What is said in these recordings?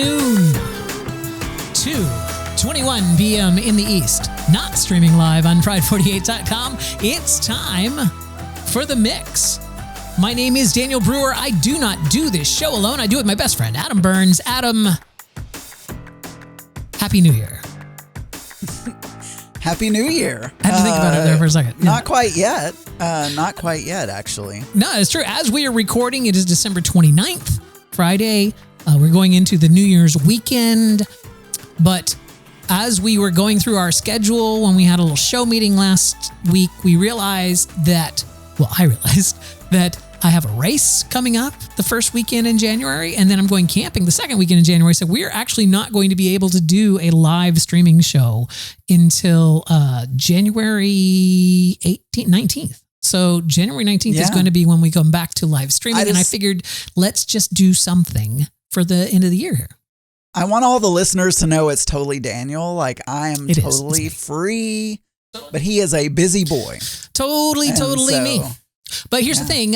afternoon, 2:21 p.m. in the East. Not streaming live on Pride48.com. It's time for The Mix. My name is Daniel Brewer. I do not do this show alone. I do it with my best friend, Adam Burns. Adam, Happy New Year. Happy New Year. I had to think about it there for a second. Yeah. Not quite yet. Not quite yet, actually. No, it's true. As we are recording, it is December 29th, Friday. We're going into the New Year's weekend. But as we were going through our schedule, when we had a little show meeting last week, I realized that I have a race coming up the first weekend in January, and then I'm going camping the second weekend in January. So we're actually not going to be able to do a live streaming show until January 19th. So January 19th is going to be when we come back to live streaming. And I figured, let's just do something for the end of the year here. I want all the listeners to know it's totally Daniel. Like, I am totally free, but he is a busy boy. Totally me. But here's the thing.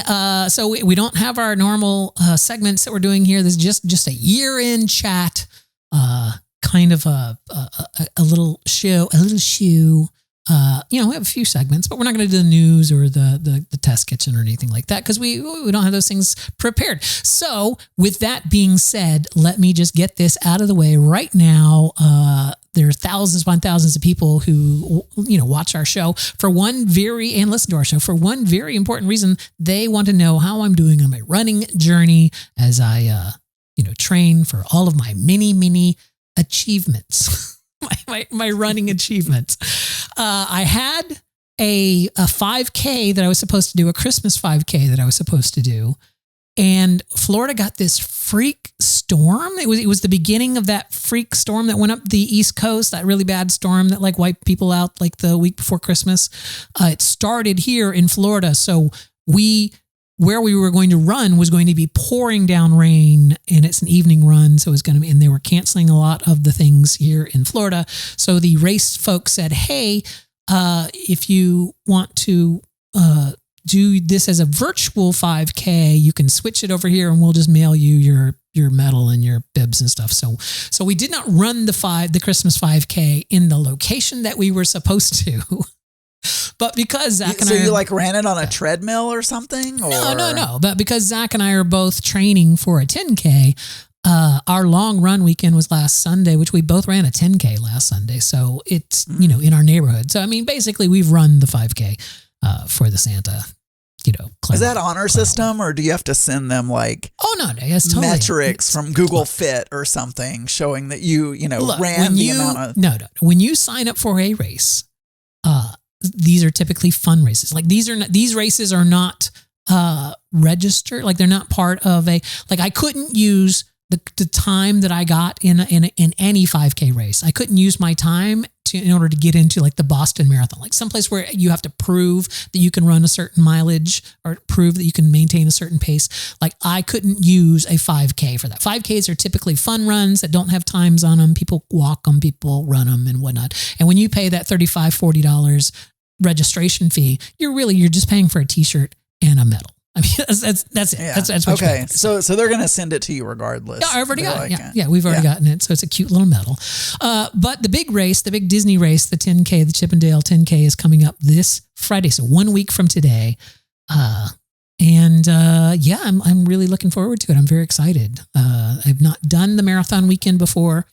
So we don't have our normal segments that we're doing here. This is just a year-end chat, kind of a little show. We have a few segments, but we're not going to do the news or the test kitchen or anything like that because we don't have those things prepared. So with that being said, let me just get this out of the way right now. There are thousands upon thousands of people who, watch our show and listen to our show for one very important reason. They want to know how I'm doing on my running journey as I, train for all of my many achievements, my running achievements. I had a 5K that I was supposed to do, a Christmas 5K that I was supposed to do. And Florida got this freak storm. It was the beginning of that freak storm that went up the East Coast, that really bad storm that wiped people out the week before Christmas. It started here in Florida. So where we were going to run was going to be pouring down rain, and it's an evening run. So it was going to be, and they were canceling a lot of the things here in Florida. So the race folks said, hey, if you want to, do this as a virtual 5K, you can switch it over here and we'll just mail you your medal and your bibs and stuff. So we did not run the Christmas 5K in the location that we were supposed to. But because Zach and you ran it on a treadmill or something? Or? No. But because Zach and I are both training for a 10K, our long run weekend was last Sunday, which we both ran a 10K last Sunday. So it's, in our neighborhood. So, basically we've run the 5K. For the Santa, Is that honor system, or do you have to send them totally metrics from Google Fit or something showing that you ran the amount of... No. When you sign up for a race, these are typically fun races. These races are not registered. They're not part of I couldn't use the time that I got in any 5K race. I couldn't use my time in order to get into the Boston Marathon, someplace where you have to prove that you can run a certain mileage or prove that you can maintain a certain pace. I couldn't use a 5K for that. 5Ks are typically fun runs that don't have times on them. People walk them, people run them and whatnot. And when you pay that $35, $40 registration fee, you're just paying for a t-shirt and a medal. That's it. Yeah. That's what okay. So they're going to send it to you regardless. Yeah, I've already got it. Yeah, we've already gotten it. So it's a cute little medal. But the big race, the big Disney race, the 10K, the Chippendale 10K is coming up this Friday. So 1 week from today. I'm really looking forward to it. I'm very excited. I've not done the marathon weekend before.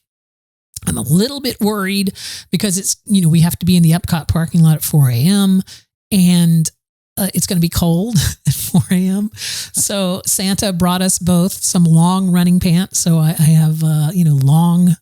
I'm a little bit worried because it's, we have to be in the Epcot parking lot at 4 a.m. and it's going to be cold at 4 a.m. So Santa brought us both some long running pants. So I have, long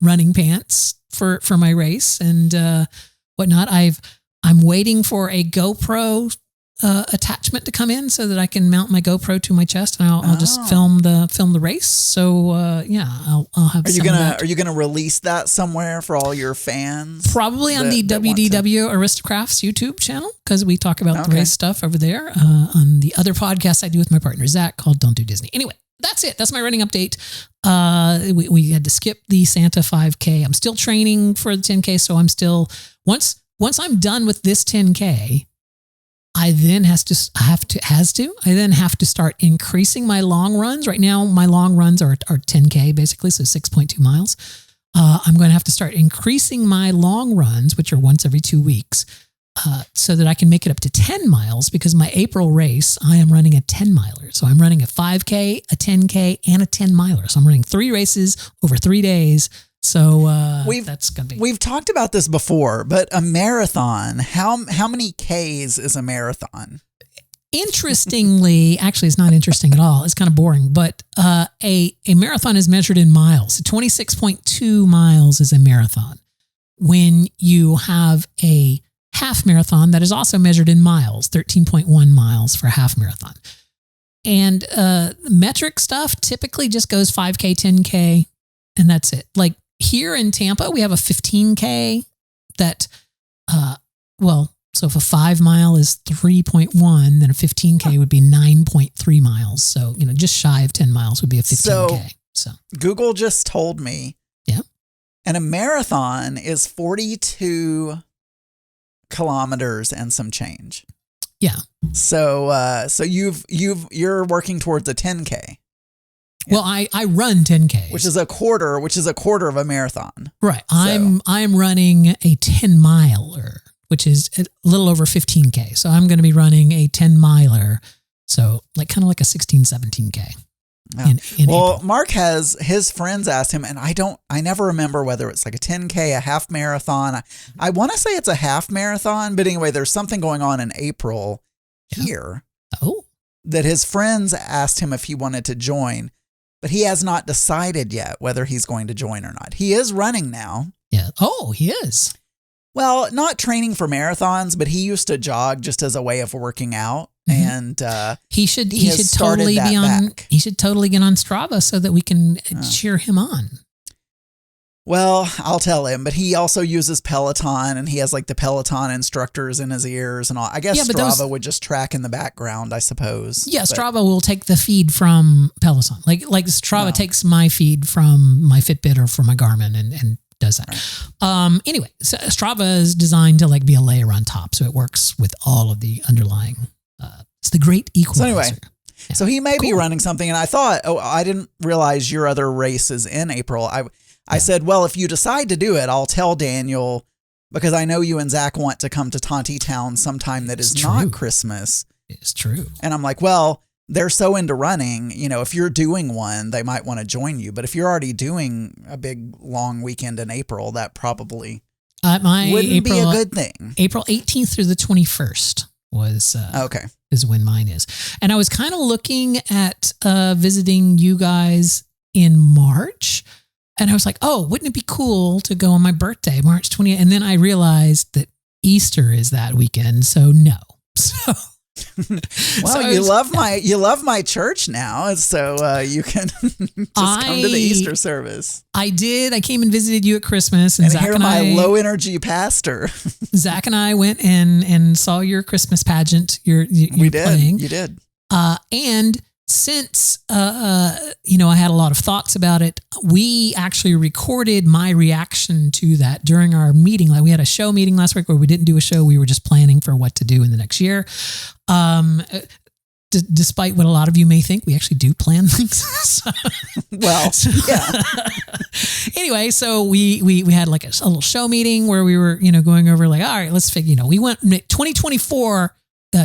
running pants for my race and whatnot. I'm waiting for a GoPro attachment to come in so that I can mount my GoPro to my chest and I'll just film the race. So I'll have. Are you gonna release that somewhere for all your fans? Probably on the WDW Aristocrats YouTube channel because we talk about the race stuff over there on the other podcast I do with my partner Zach called Don't Do Disney. Anyway, that's it. That's my running update. We had to skip the Santa 5K. I'm still training for the 10K, so I'm still once I'm done with this 10K. I then have to start increasing my long runs. Right now, my long runs are 10K basically, so 6.2 miles. I'm going to have to start increasing my long runs, which are once every 2 weeks, so that I can make it up to 10 miles, because my April race, I am running a 10 miler. So I'm running a 5K, a 10K, and a 10 miler. So I'm running 3 races over 3 days. So that's going to be... We've talked about this before, but a marathon, how many Ks is a marathon? Interestingly, actually, it's not interesting at all. It's kind of boring, but a marathon is measured in miles. 26.2 miles is a marathon. When you have a half marathon, that is also measured in miles, 13.1 miles for a half marathon. And metric stuff typically just goes 5K, 10K, and that's it. Like here in Tampa, we have a 15K that, so if a 5 mile is 3.1, then a 15K would be 9.3 miles. So, just shy of 10 miles would be a 15K. So Google just told me. Yeah. And a marathon is 42 kilometers and some change. Yeah. So you're working towards a 10K. Well, I run 10Ks, which is a quarter of a marathon. Right. I'm running a 10 miler, which is a little over 15K. So I'm going to be running a 10 miler. So kind of like a 16, 17K. Yeah. In April. Mark his friends asked him, and I never remember whether it's like a 10K, a half marathon. I want to say it's a half marathon, but anyway, there's something going on in April here. Oh. That his friends asked him if he wanted to join, but he has not decided yet whether he's going to join or not. He is running now. Yeah. Oh, he is. Well, not training for marathons, but he used to jog just as a way of working out. And he should totally be on. He should totally get on Strava so that we can cheer him on. Well, I'll tell him, but he also uses Peloton, and he has like the Peloton instructors in his ears and all. I guess Strava would just track in the background, I suppose. Yeah, Strava will take the feed from Peloton. Like Strava takes my feed from my Fitbit or from my Garmin and does that. Right. Anyway, so Strava is designed to be a layer on top, so it works with all of the underlying. It's the great equalizer. So anyway, so he may be running something, and I thought, I didn't realize your other race is in April. I said, well, if you decide to do it, I'll tell Daniel, because I know you and Zach want to come to Tontitown sometime that is not Christmas. It's true. And I'm like, well, they're so into running, if you're doing one, they might want to join you. But if you're already doing a big long weekend in April, that probably wouldn't be a good thing. April 18th through the 21st is when mine is. And I was kind of looking at visiting you guys in March. And I was like, oh, wouldn't it be cool to go on my birthday, March 20th? And then I realized that Easter is that weekend. So no. So you love my church now, so you can just come to the Easter service. I did. I came and visited you at Christmas, and Zach hear my low energy pastor. Zach and I went and saw your Christmas pageant. We did. Playing. You did. And since I had a lot of thoughts about it, we actually recorded my reaction to that during our meeting. Like we had a show meeting last week where we didn't do a show. We were just planning for what to do in the next year. Despite what a lot of you may think, we actually do plan things. Yeah. Anyway, so we had like a little show meeting where we were, going over all right, let's figure, we want 2024,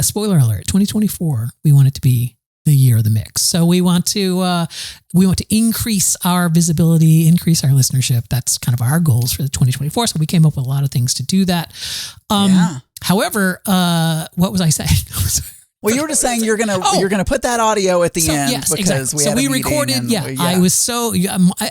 spoiler alert, 2024, we want it to be the year of the mix. So we want to increase our visibility, increase our listenership. That's kind of our goals for the 2024. So we came up with a lot of things to do that. However, what was I saying? Well, you were just saying you're gonna put that audio at the end because exactly. we had a meeting recorded. I was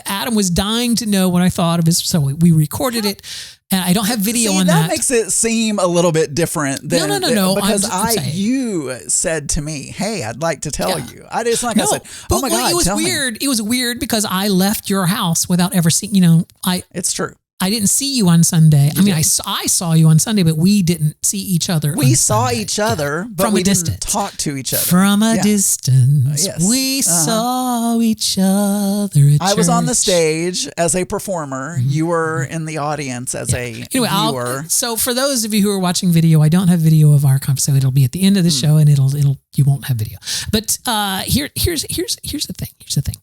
Adam was dying to know what I thought of his. So we recorded it, and I don't have video on that. That makes it seem a little bit different than no. Because you said to me, "Hey, I'd like to tell you." I said, "Oh my God, it was tell weird. me." It was weird because I left your house without ever seeing. It's true. I didn't see you on Sunday. You did. I saw you on Sunday, but we didn't see each other. We saw each other, but from we a didn't distance. talk to each other. From a distance, Yes. we saw each other at I was on the church. stage as a performer. You were in the audience as a viewer. So for those of you who are watching video, I don't have video of our conversation. It'll be at the end of the show, and you won't have video. But here's the thing. Here's the thing.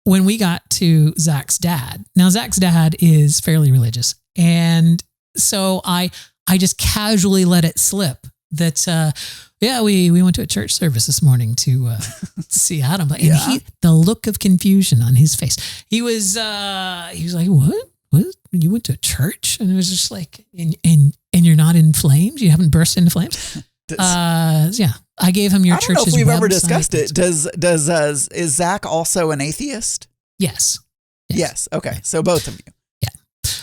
When we got to Zach's dad, now Zach's dad is fairly religious, and so I just casually let it slip that we went to a church service this morning to see Adam, and the look of confusion on his face. He was like, what? You went to church? And it was just like, and you're not in flames? You haven't burst into flames? I gave him your church's website. I don't know if we've ever discussed it. Is Zach also an atheist? Yes. Okay. So both of you. Yeah.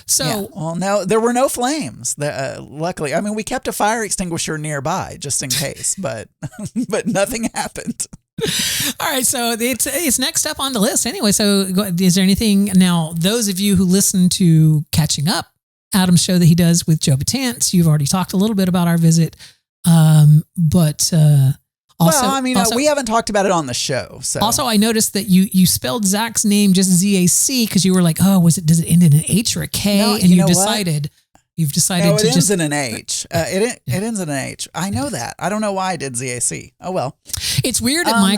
So well, no, there were no flames. Luckily, I mean, we kept a fire extinguisher nearby just in case, but nothing happened. All right, so it's next up on the list anyway. So is there anything now? Those of you who listen to Catching Up, Adam's show that he does with Joe Batance, you've already talked a little bit about our visit. But also, we haven't talked about it on the show. So also, I noticed that you spelled Zach's name just ZAC because you were like, oh, does it end in an H or a K? No, and you've decided it ends in an H. It ends in an H. I know that. I don't know why I did ZAC. Oh well. It's weird at my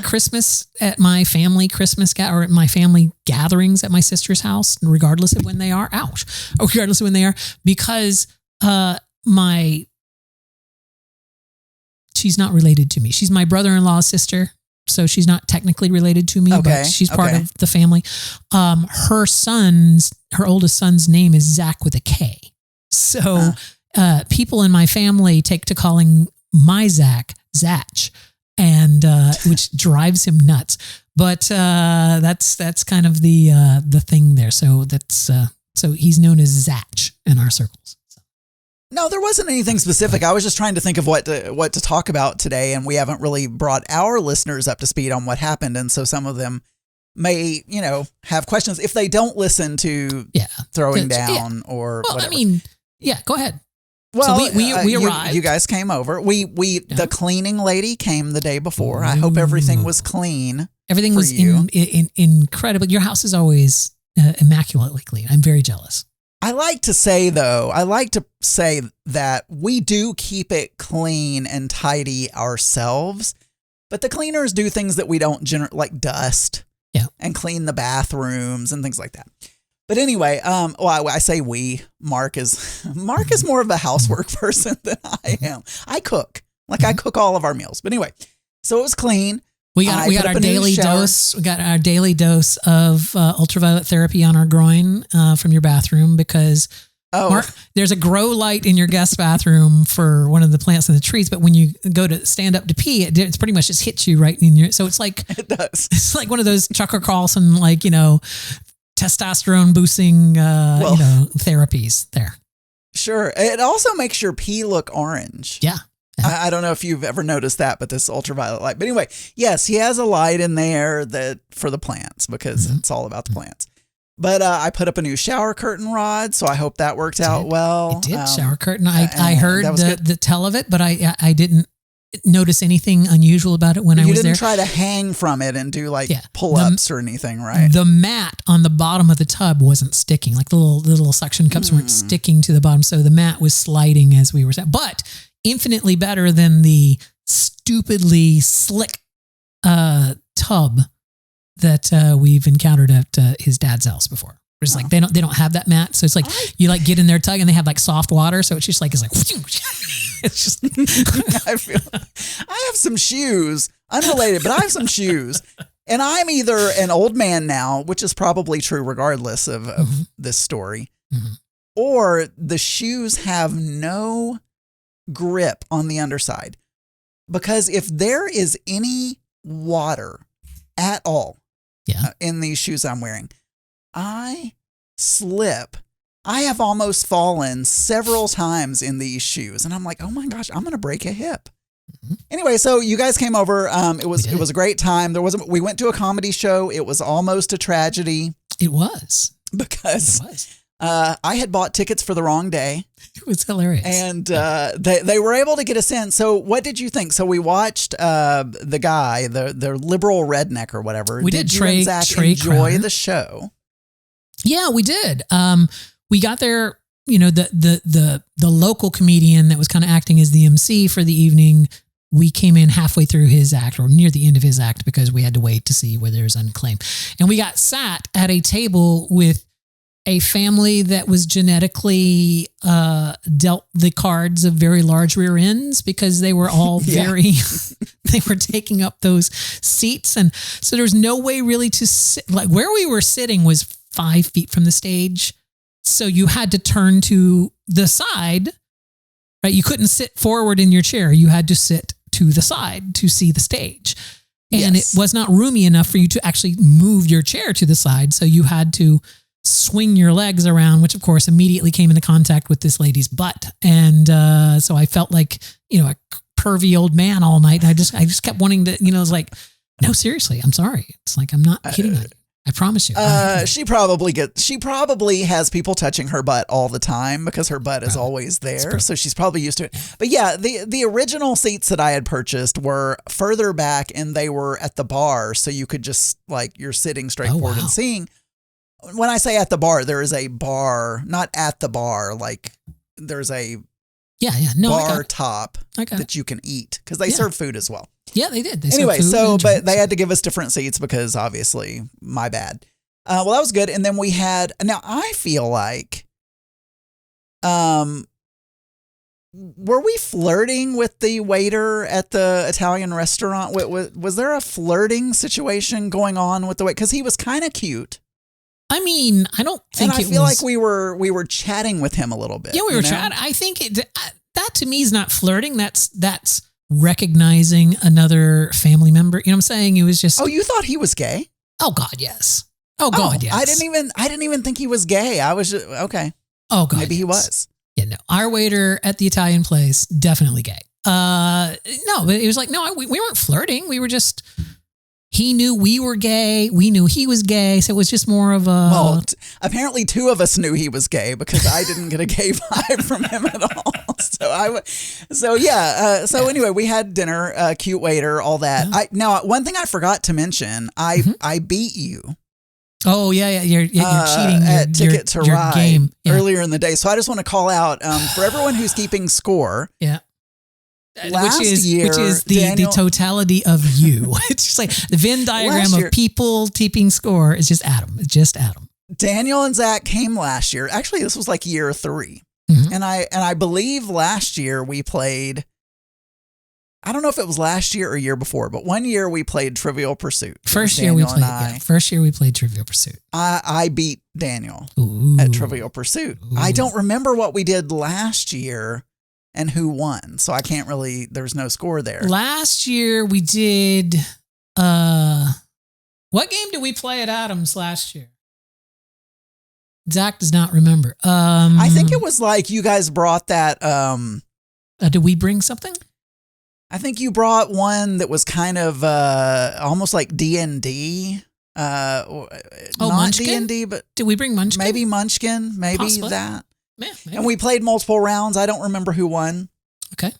family Christmas or at my family gatherings at my sister's house, regardless of when they are. Regardless of when they are, because she's not related to me. She's my brother-in-law's sister, so she's not technically related to me, but she's part of the family. Her oldest son's name is Zach with a K. So people in my family take to calling my Zach, Zach, and which drives him nuts. But that's kind of the thing there. So so he's known as Zach in our circles. No, there wasn't anything specific. I was just trying to think of what to talk about today, and we haven't really brought our listeners up to speed on what happened, and so some of them may, have questions if they don't listen to Throwing Down or whatever. Go ahead. Well, so we arrived. You guys came over. The cleaning lady came the day before. I hope everything was clean. Everything was incredible. Your house is always immaculately clean. I'm very jealous. I like to say that we do keep it clean and tidy ourselves, but the cleaners do things that we don't like dust and clean the bathrooms and things like that. But anyway, I say we. Mark is more of a housework person than I am. I cook. I cook all of our meals. But anyway, so it was clean. We got our daily dose. We got our daily dose of ultraviolet therapy on our groin from your bathroom because Mark, there's a grow light in your guest bathroom for one of the plants in the trees. But when you go to stand up to pee, it's pretty much just hits you right in your. So it's like it does. It's like one of those Chucker Carlson testosterone boosting therapies there. Sure. It also makes your pee look orange. Yeah. I don't know if you've ever noticed that, but this ultraviolet light. But anyway, yes, he has a light in there for the plants because it's all about the plants. But I put up a new shower curtain rod, so I hope that worked out well. It did, shower curtain. I heard the tell of it, but I didn't notice anything unusual about it when I was there. You didn't try to hang from it and do pull-ups or anything, right? The mat on the bottom of the tub wasn't sticking. Like the little suction cups weren't sticking to the bottom, so the mat was sliding as we were sat. But infinitely better than the stupidly slick tub that we've encountered at his dad's house before. It's like they don't have that mat, so it's like you get in their tub and they have soft water, so it's just it's just. I have some shoes, unrelated, but I have some shoes, and I'm either an old man now, which is probably true regardless of this story, or the shoes have no grip on the underside, because if there is any water at all in these shoes I'm wearing, I slip. I have almost fallen several times in these shoes, and I'm like, oh my gosh, I'm going to break a hip. Anyway, so you guys came over. It was a great time. We went to a comedy show. It was almost a tragedy. It was. Because I had bought tickets for the wrong day. It was hilarious. And they were able to get us in. So what did you think? So we watched the guy, the liberal redneck or whatever. We did. You and Zach enjoy the show? Yeah, we did. We got there, the local comedian that was kind of acting as the MC for the evening. We came in halfway through his act or near the end of his act because we had to wait to see whether it was unclaimed. And we got sat at a table with a family that was genetically dealt the cards of very large rear ends because they were all very, they were taking up those seats. And so there was no way really to sit, like where we were sitting was 5 feet from the stage. So you had to turn to the side, right? You couldn't sit forward in your chair. You had to sit to the side to see the stage. And it was not roomy enough for you to actually move your chair to the side. So you had to swing your legs around, which of course immediately came into contact with this lady's butt. And so I felt like, a pervy old man all night. And I just kept wanting to, it's like, no, seriously, I'm sorry. It's like, I'm not kidding on you. I promise you. She probably has people touching her butt all the time because her butt is always there. So she's probably used to it. But yeah, the original seats that I had purchased were further back and they were at the bar. So you could just you're sitting straight forward and seeing. When I say at the bar, there is a bar, not at the bar, there's a bar top that you can eat because they serve food as well. Yeah, they did. Anyway, but they had to give us different seats because obviously my bad. Well, that was good. And then we had, now I feel like, were we flirting with the waiter at the Italian restaurant? Was there a flirting situation going on with the waiter? Because he was kind of cute. I mean, I don't think I feel like we were chatting with him a little bit. Yeah, we were chatting. I think that to me is not flirting. That's recognizing another family member. You know what I'm saying? It was just. Oh, you thought he was gay? Oh God, yes. Oh God, yes. I didn't even think he was gay. I was just, okay. Oh God, maybe he was. Yeah, no. Our waiter at the Italian place definitely gay. No, but it was like no, we weren't flirting. We were just. He knew we were gay. We knew he was gay. So it was just more of a... Well, apparently two of us knew he was gay because I didn't get a gay vibe from him at all. So anyway, we had dinner, cute waiter, all that. Yeah. Now, one thing I forgot to mention, I beat you. Oh, yeah. You're cheating at Ticket to Ride game. Yeah. Earlier in the day. So I just want to call out for everyone who's keeping score. Yeah. Which is the totality of you. It's just like the Venn diagram of people keeping score is just Adam. It's just Adam. Daniel and Zach came last year. Actually, this was like year 3. Mm-hmm. And I believe last year we played, I don't know if it was last year or year before, but one year we played Trivial Pursuit. First year we played Trivial Pursuit. I beat Daniel at Trivial Pursuit. Ooh. I don't remember what we did last year. And who won? So I can't really, there's no score there. Last year we did, what game did we play at Adams last year? Zach does not remember. I think it was like you guys brought that. Did we bring something? I think you brought one that was kind of almost like D&D. Not Munchkin? D&D, but did we bring Munchkin? Maybe Munchkin, maybe Possibly. that. Yeah, maybe. And we played multiple rounds. I don't remember who won. Okay.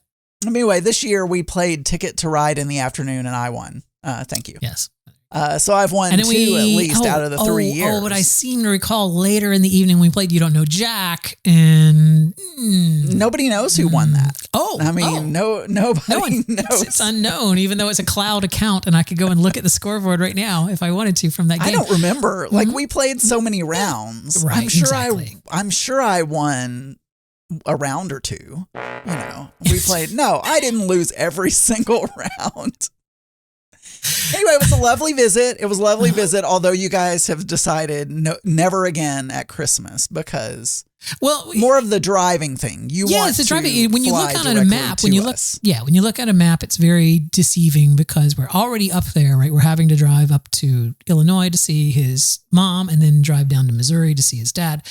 Anyway, this year we played Ticket to Ride in the afternoon and I won. Thank you. Yes. So I've won 2 at least out of the 3 years. Oh, but I seem to recall later in the evening we played You Don't Know Jack, and nobody knows who won that. Oh, I mean, nobody knows. It's unknown, even though it's a cloud account, and I could go and look at the scoreboard right now if I wanted to from that game. I don't remember. Mm-hmm. Like we played so many rounds. Right, I'm sure I won a round or 2. You know, we played. No, I didn't lose every single round. Anyway, it was a lovely visit. It was a lovely visit, although you guys have decided never again at Christmas because more of the driving thing. It's the driving. When you look at a map, when you look at a map, it's very deceiving because we're already up there, right? We're having to drive up to Illinois to see his mom and then drive down to Missouri to see his dad.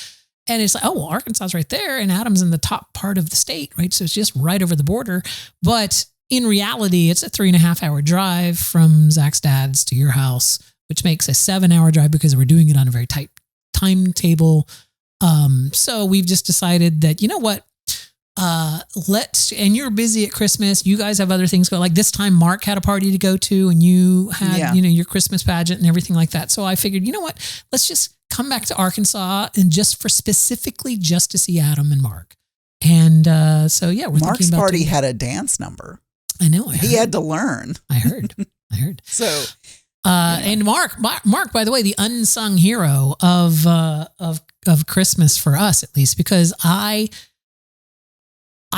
And it's like, oh, well, Arkansas is right there and Adams in the top part of the state, right? So it's just right over the border. But in reality, it's a 3.5-hour drive from Zach's dad's to your house, which makes a 7-hour drive because we're doing it on a very tight timetable. So we've just decided that, you know what? And you're busy at Christmas. You guys have other things going. Like this time, Mark had a party to go to, and you had, your Christmas pageant and everything like that. So I figured, you know what? Let's just come back to Arkansas and specifically just to see Adam and Mark. And so yeah, we're Mark's thinking about party had a dance number. I know. He had to learn. I heard. So. And Mark, by the way, the unsung hero of Christmas for us, at least, because I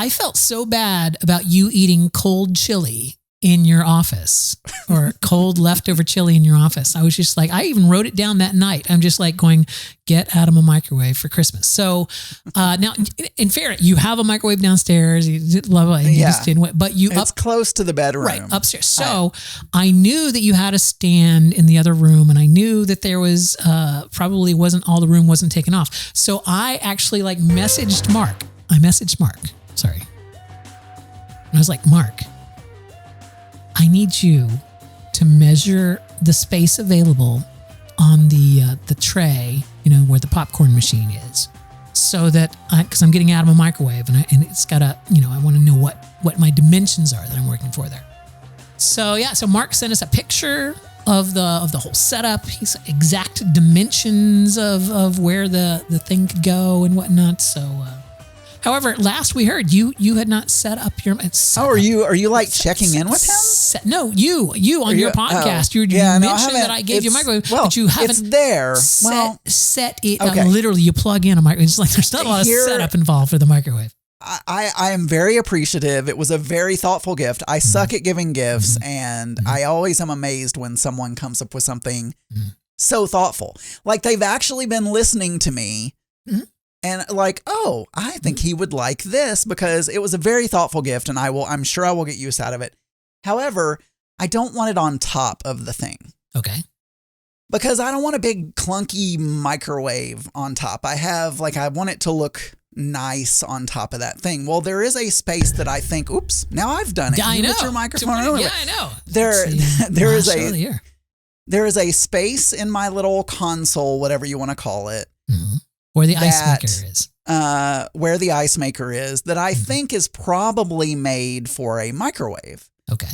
felt so bad about you eating cold chili in your office or cold leftover chili in your office. I was just like, I even wrote it down that night. I'm just like going, get Adam a microwave for Christmas. So now, in fairness, you have a microwave downstairs. You just didn't, but it's close to the bedroom, right upstairs. So I knew that you had a stand in the other room, and I knew that there was probably wasn't all the room wasn't taken off. So I actually messaged Mark. Sorry. And I was like, Mark, I need you to measure the space available on the tray, where the popcorn machine is, so that because I'm getting out of a microwave and it's got I want to know what my dimensions are that I'm working for there. So so Mark sent us a picture of the whole setup. He's exact dimensions of where the thing could go and whatnot. So. However, last we heard you had not set up your. Are you checking in with him? No, you on your podcast. You mentioned that I gave you a microwave, but you haven't. It's there. Set it. Okay. Literally, you plug in a microwave. It's like there's not a lot of setup involved for the microwave. I am very appreciative. It was a very thoughtful gift. I suck at giving gifts, and I always am amazed when someone comes up with something so thoughtful. Like they've actually been listening to me. And I think he would like this because it was a very thoughtful gift, and I'm sure I will get use out of it. However, I don't want it on top of the thing. Okay. Because I don't want a big clunky microwave on top. I want it to look nice on top of that thing. Well, there is a space that I think, oops, now I've done it. I know. Put your microphone over. Yeah, I know. There is a space in my little console, whatever you want to call it. Mm-hmm. Where the ice maker is. Where the ice maker is, that I think is probably made for a microwave. Okay.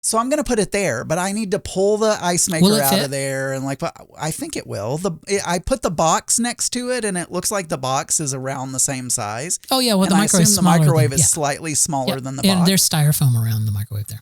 So I'm going to put it there, but I need to pull the ice maker out of there. And but I think it will. I put the box next to it, and it looks like the box is around the same size. Oh, yeah. Well, I assume the microwave is slightly smaller than the box. And there's styrofoam around the microwave there.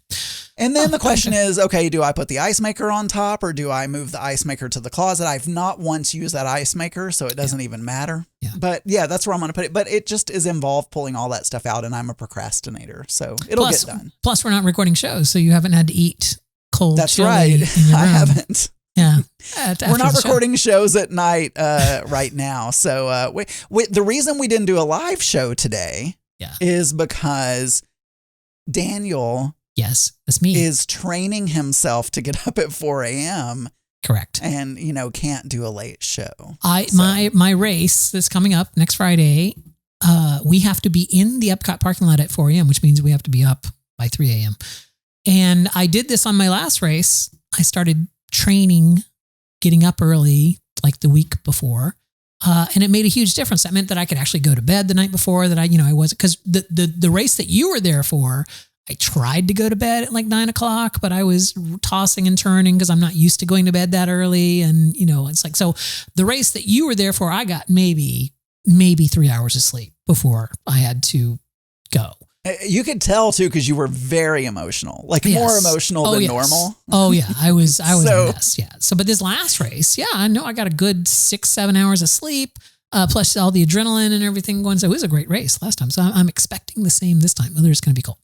And then the question is, okay, do I put the ice maker on top, or do I move the ice maker to the closet? I've not once used that ice maker, so it doesn't even matter. Yeah. But that's where I'm going to put it. But it just is involved pulling all that stuff out, and I'm a procrastinator, so it'll get done. Plus, we're not recording shows, so you haven't had to eat cold That's chili right. in your room. I haven't. Yeah. We're not recording shows at night right now. So the reason we didn't do a live show today is because Daniel... Yes, that's me. Is training himself to get up at 4 a.m. Correct. And, can't do a late show. My race that's coming up next Friday, we have to be in the Epcot parking lot at 4 a.m., which means we have to be up by 3 a.m. And I did this on my last race. I started training, getting up early, like the week before. And it made a huge difference. That meant that I could actually go to bed the night before, that I wasn't, because the race that you were there for, I tried to go to bed at 9 o'clock, but I was tossing and turning because I'm not used to going to bed that early. And, it's like, so the race that you were there for, I got maybe 3 hours of sleep before I had to go. You could tell too, because you were very emotional, more emotional than normal. Oh yeah. I was a mess. Yeah. So, but this last race, I know I got a good 6-7 hours of sleep. Plus all the adrenaline and everything going. So it was a great race last time. So I'm expecting the same this time. Whether it's going to be cool.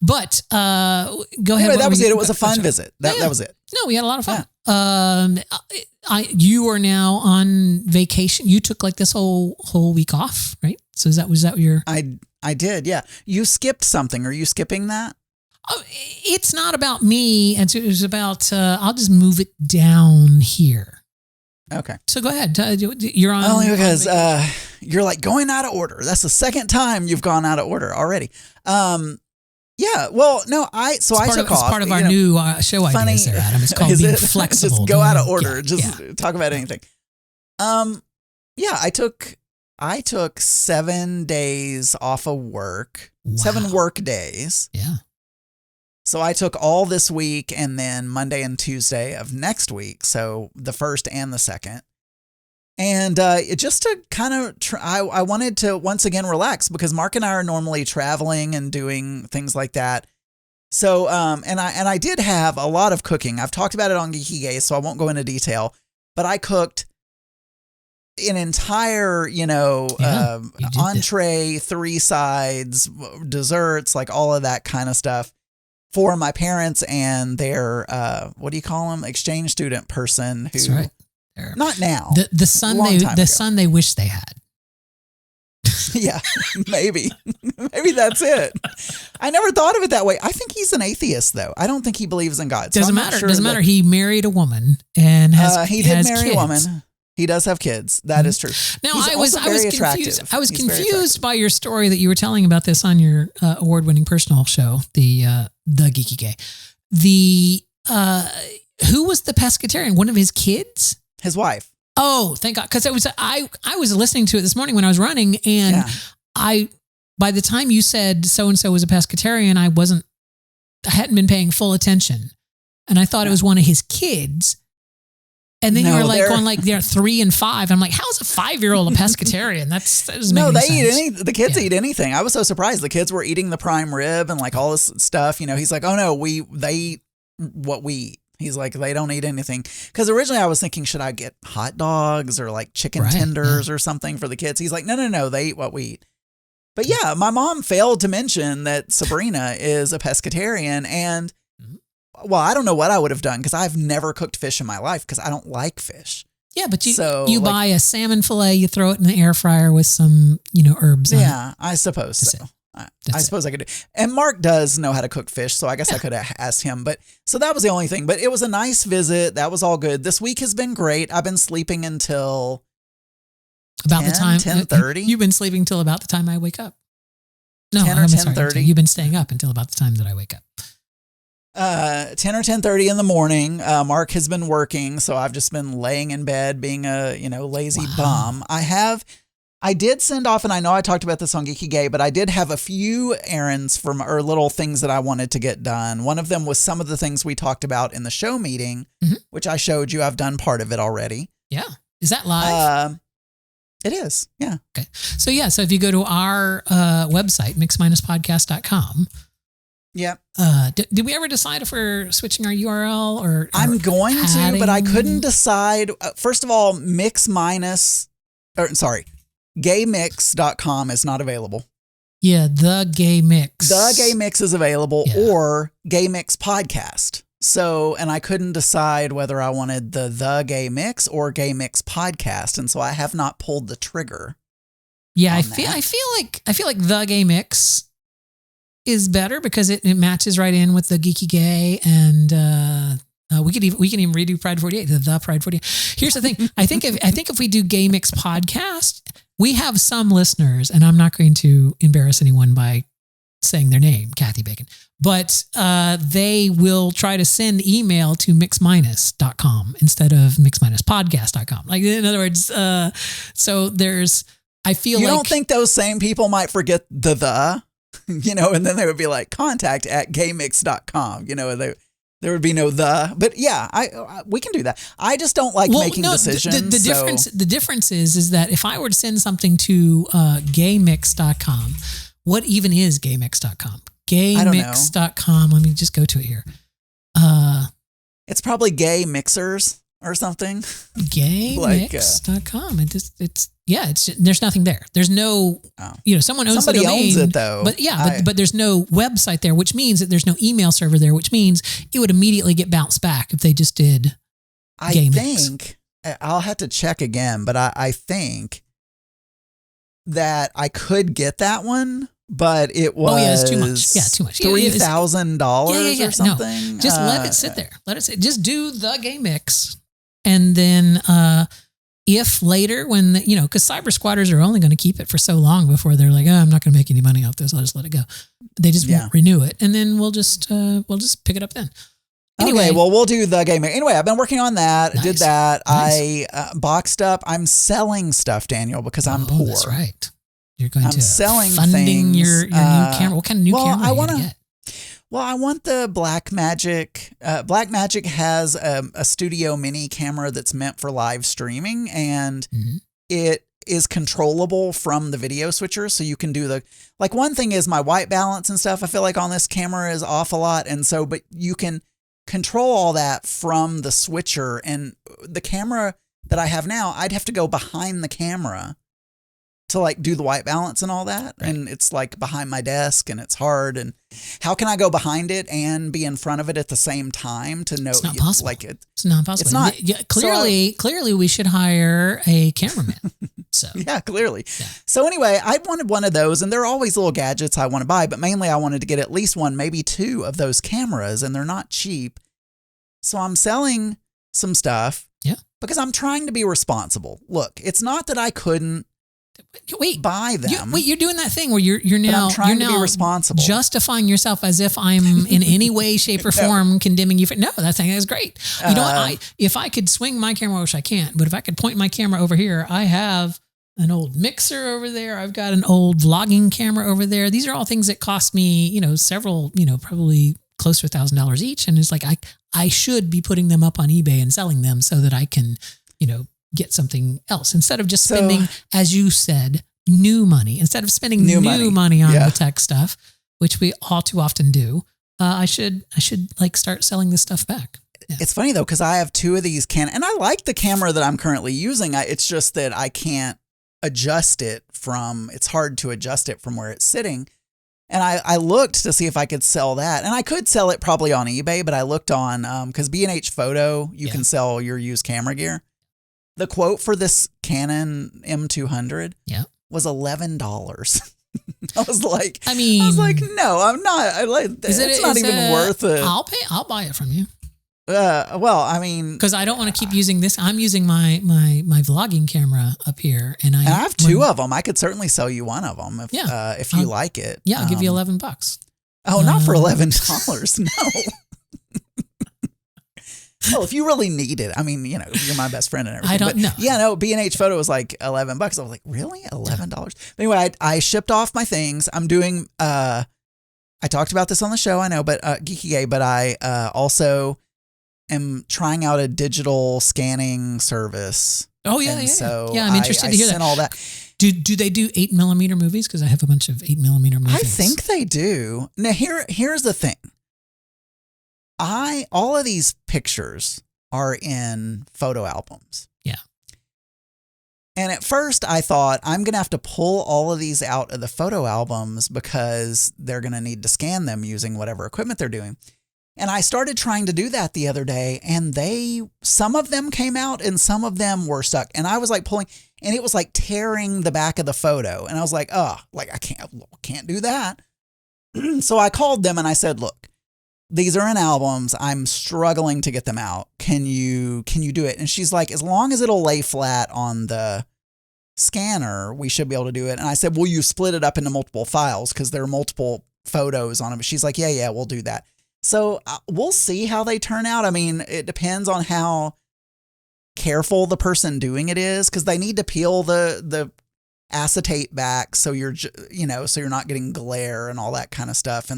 But go ahead. Anyway, that was it. It was a fun visit. That was it. No, we had a lot of fun. Yeah. You are now on vacation. You took this whole week off, right? So was that your... I did, yeah. You skipped something. Are you skipping that? Oh, it's not about me. It was about, I'll just move it down here. Okay. So go ahead. You're on. Only because you're going out of order. That's the second time you've gone out of order already. Yeah. Well, no, I took off. It's part of our new show ideas there, Adam. It's called being flexible. Just go out of order. Talk about anything. Yeah, I took I took 7 days off of work, 7 work days. Yeah. So I took all this week and then Monday and Tuesday of next week. So the 1st and the 2nd. And it just to kind of, I wanted to once again relax because Mark and I are normally traveling and doing things like that. So, and I did have a lot of cooking. I've talked about it on Geeky Gay, so I won't go into detail, but I cooked an entire, entree, 3 sides, desserts, like all of that kind of stuff for my parents and their, what do you call them? Exchange student person who, That's right. Not now. The son they wish they had. Yeah, maybe. Maybe that's it. I never thought of it that way. I think he's an atheist, though. I don't think he believes in God. Doesn't matter. Doesn't matter. He married a woman and has he did marry kids. a woman. He does have kids. That is true. Now He's I was attractive. confused. I was confused by your story that you were telling about this on your award-winning personal show, the Geeky Gay. Who was the pescatarian? One of his kids? His wife. Oh, thank God. Because I was listening to it this morning when I was running, and by the time you said so-and-so was a pescatarian, I hadn't been paying full attention. And I thought it was one of his kids. And then you were like, they're 3 and 5. I'm like, how's a 5-year-old a pescatarian? That doesn't make any sense. The kids eat anything. I was so surprised. The kids were eating the prime rib and like all this stuff. He's like, oh no, they eat what we eat. He's like, they don't eat anything. Because originally I was thinking, should I get hot dogs or like chicken tenders or something for the kids? He's like, no, they eat what we eat. But yeah, my mom failed to mention that Sabrina is a pescatarian. And well, I don't know what I would have done because I've never cooked fish in my life because I don't like fish. Yeah, but you buy a salmon fillet, you throw it in the air fryer with some, herbs. Yeah, I suppose so. I suppose I could do. And Mark does know how to cook fish, so I guess I could have asked him. But so that was the only thing. But it was a nice visit. That was all good. This week has been great. I've been sleeping until about 10:30. You've been sleeping till about the time I wake up. No, 10 or 10:30. You've been staying up until about the time that I wake up. 10 or 10:30 in the morning. Mark has been working, so I've just been laying in bed being a lazy bum. I did send off, and I know I talked about this on Geeky Gay, but I did have a few errands or little things that I wanted to get done. One of them was some of the things we talked about in the show meeting, which I showed you. I've done part of it already. Yeah. Is that live? It is. Yeah. Okay. So if you go to our website, mix-podcast.com. Yeah. Did we ever decide if we're switching our URL or I'm going to, but I couldn't decide. First of all, gaymix.com is not available. Yeah, the Gay Mix. The Gay Mix is available or Gay Mix Podcast. So, and I couldn't decide whether I wanted the Gay Mix or Gay Mix Podcast, and so I have not pulled the trigger. Yeah, I feel like the Gay Mix is better because it matches right in with the Geeky Gay, and we can even redo Pride 48, the Pride 48. Here's the thing: I think if we do Gay Mix Podcast, we have some listeners, and I'm not going to embarrass anyone by saying their name, Kathy Bacon, but they will try to send email to mix-com instead of mix-podcast.com. Like, in other words, so there's, I feel you like... You don't think those same people might forget the, and then they would be like, contact@gaymix.com, there would be no but yeah, we can do that. I just don't like making decisions. The difference is that if I were to send something to gaymix.com, what even is gaymix.com? Gaymix.com. Let me just go to it here. It's probably gay mixers or something. Gaymix.com. There's nothing there. There's no, someone owns Somebody the domain. owns it though. But but there's no website there, which means that there's no email server there, which means it would immediately get bounced back if they just did Gaymix. I'll have to check again, but I think that I could get that one, but it was it's too much. Yeah, too much. $3,000 or something. No, just let it sit there. Just do the Gay Mix. And then if later when, because cyber squatters are only going to keep it for so long before they're like, I'm not going to make any money off this. I'll just let it go. They just won't renew it. And then we'll just pick it up then. Anyway, Okay, well, we'll do the gaming. Anyway, I've been working on that. Nice. Did that. Nice. I boxed up. I'm selling stuff, Daniel, because I'm poor. That's right. You're going I'm to selling funding things, your new camera. What kind of new camera are you going to get? Well, I want the Blackmagic. Blackmagic has a Studio Mini camera that's meant for live streaming, and it is controllable from the video switcher. So you can do like one thing is my white balance and stuff. I feel like on this camera is off a lot. And so, but you can control all that from the switcher, and the camera that I have now, I'd have to go behind the camera to like do the white balance and all that. Right. And it's like behind my desk and it's hard. And how can I go behind it and be in front of it at the same time to know? It's not possible. It's not possible. It's not. Yeah, clearly we should hire a cameraman. So yeah, clearly. Yeah. So anyway, I wanted one of those, and there are always little gadgets I want to buy, but mainly I wanted to get at least one, maybe two of those cameras, and they're not cheap. So I'm selling some stuff. Yeah. Because I'm trying to be responsible. Look, it's not that I couldn't buy them. You're doing that thing where you're now trying to be responsible, justifying yourself as if I'm in any way, shape, or form condemning you for. No, that thing is great. You know what? If I could swing my camera, which I can't, but if I could point my camera over here, I have an old mixer over there. I've got an old vlogging camera over there. These are all things that cost me, several, probably close to $1,000 each. And it's like, I should be putting them up on eBay and selling them so that I can, get something else instead of just spending, as you said, new money. Instead of spending new money on the tech stuff, which we all too often do, I should like start selling this stuff back. Yeah. It's funny though, because I have two of these and I like the camera that I'm currently using. It's just that I can't adjust it it's hard to adjust it from where it's sitting. And I looked to see if I could sell that, and I could sell it probably on eBay, but I looked on, because B&H Photo, you can sell your used camera gear. The quote for this Canon M200 was $11. I was like, no, I'm not. It's not even worth it. I'll buy it from you. Because I don't want to keep using this. I'm using my vlogging camera up here, and I have two of them. I could certainly sell you one of them if you like it. Yeah, I'll give you $11. Oh, not for $11. No. Well, if you really need it, you're my best friend and everything. I don't know. Yeah, no, B&H Photo was like $11. I was like, really? $11? But anyway, I shipped off my things. I'm doing, I talked about this on the show, I know, but Geeky Gay, but I also am trying out a digital scanning service. Oh, yeah, and so I'm interested to hear that. All that. Do they do 8mm movies? Because I have a bunch of 8mm movies. I think they do. Now, here's the thing. All of these pictures are in photo albums. Yeah. And at first I thought I'm going to have to pull all of these out of the photo albums because they're going to need to scan them using whatever equipment they're doing. And I started trying to do that the other day, and some of them came out and some of them were stuck. And I was like pulling, and it was like tearing the back of the photo. And I was like, I can't do that. So I called them and I said, look, these are in albums. I'm struggling to get them out. Can you do it? And she's like, as long as it'll lay flat on the scanner, we should be able to do it. And I said, will you split it up into multiple files? Because there are multiple photos on them. She's like, yeah, we'll do that. So we'll see how they turn out. It depends on how careful the person doing it is, because they need to peel the acetate back so you're not getting glare and all that kind of stuff.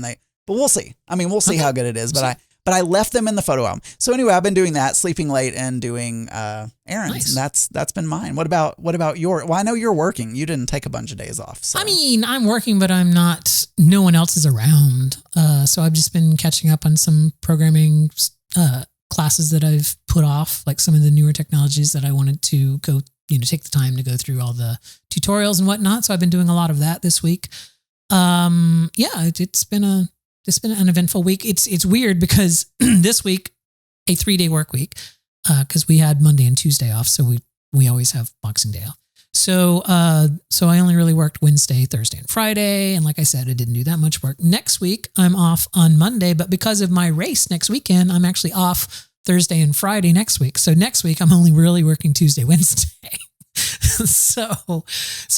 But we'll see. We'll see how good it is. But I left them in the photo album. So anyway, I've been doing that, sleeping late and doing errands. Nice. And that's been mine. What about your? Well, I know you're working. You didn't take a bunch of days off. So. I'm working, but I'm not. No one else is around. So I've just been catching up on some programming classes that I've put off, like some of the newer technologies that I wanted to go. Take the time to go through all the tutorials and whatnot. So I've been doing a lot of that this week. It's been an uneventful week. It's weird because this week, a 3-day work week, because we had Monday and Tuesday off. So we always have Boxing Day off. So I only really worked Wednesday, Thursday, and Friday. And like I said, I didn't do that much work. Next week, I'm off on Monday, but because of my race next weekend, I'm actually off Thursday and Friday next week. So next week, I'm only really working Tuesday, Wednesday. So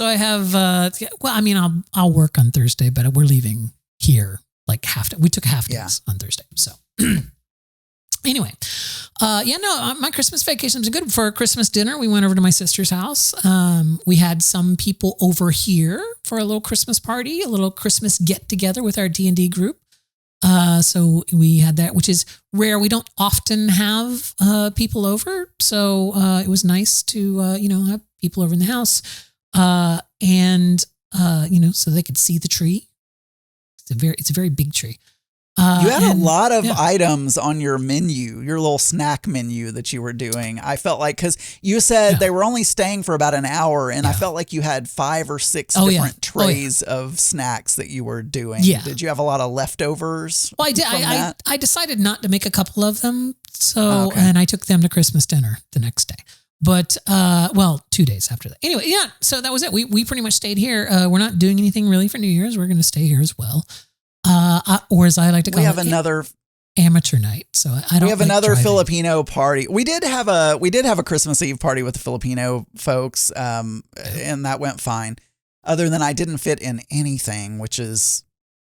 I have, I'll work on Thursday, but we're leaving here like we took half days on Thursday. So Anyway, my Christmas vacation was good. For Christmas dinner, we went over to my sister's house. We had some people over here for a little Christmas party, a little Christmas get together with our D&D group. So we had that, which is rare. We don't often have people over, so it was nice to have people over in the house, and so they could see the tree. It's a very big tree. You had a lot of items on your menu, your little snack menu that you were doing. I felt like, because you said they were only staying for about an hour, and I felt like you had 5 or 6 different trays of snacks that you were doing. Yeah. Did you have a lot of leftovers? Well, I did. I decided not to make a couple of them, and I took them to Christmas dinner the next day. But 2 days after that. Anyway, so that was it. We pretty much stayed here. We're not doing anything really for New Year's. We're going to stay here as well. Or as I like to call it, another amateur night. So I don't. We have another Filipino party. We did have a Christmas Eve party with the Filipino folks, and that went fine. Other than I didn't fit in anything, which is,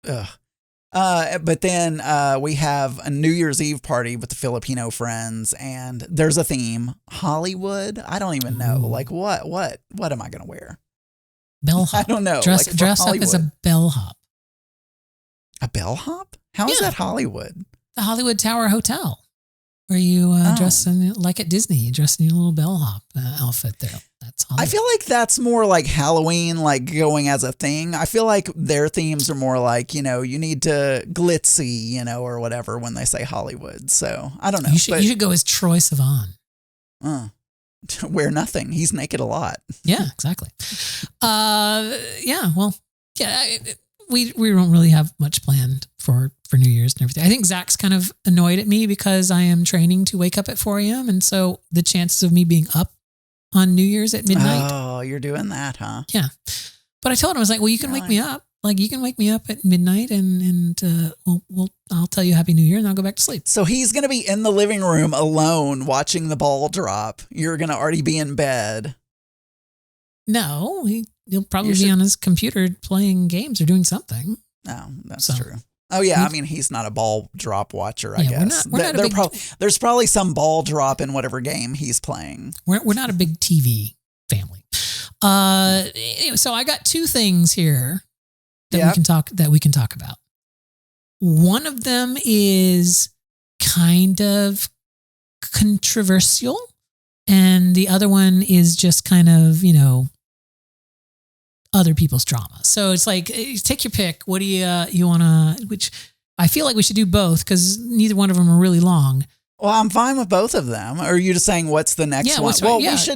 but then we have a New Year's Eve party with the Filipino friends, and there's a theme: Hollywood. I don't even know. Like what am I going to wear? Bellhop. I don't know. Dress up as a bellhop. A bellhop? How is that Hollywood? The Hollywood Tower Hotel, where you dress in, like at Disney, you dress in your little bellhop outfit there. That's Hollywood. I feel like that's more like Halloween, like going as a thing. I feel like their themes are more like, you need to glitzy, or whatever when they say Hollywood. So I don't know. You should go as Troye Sivan. Wear nothing. He's naked a lot. Yeah, exactly. We don't really have much planned for New Year's and everything. I think Zach's kind of annoyed at me because I am training to wake up at 4 a.m. And so the chances of me being up on New Year's at midnight. Oh, you're doing that, huh? Yeah. But I told him, I was like, well, you can wake me up. Like, you can wake me up at midnight and I'll tell you Happy New Year and I'll go back to sleep. So he's going to be in the living room alone watching the ball drop. You're going to already be in bed. No, he'll probably be on his computer playing games or doing something. No, that's true. Oh yeah, I mean he's not a ball drop watcher. I guess there's probably some ball drop in whatever game he's playing. We're not a big TV family. Anyway, so I got 2 things here that we can talk about. One of them is kind of controversial. And the other one is just kind of, other people's drama. So it's like, take your pick. What do you want to, which I feel like we should do both because neither one of them are really long. Well, I'm fine with both of them. Or are you just saying what's the next one?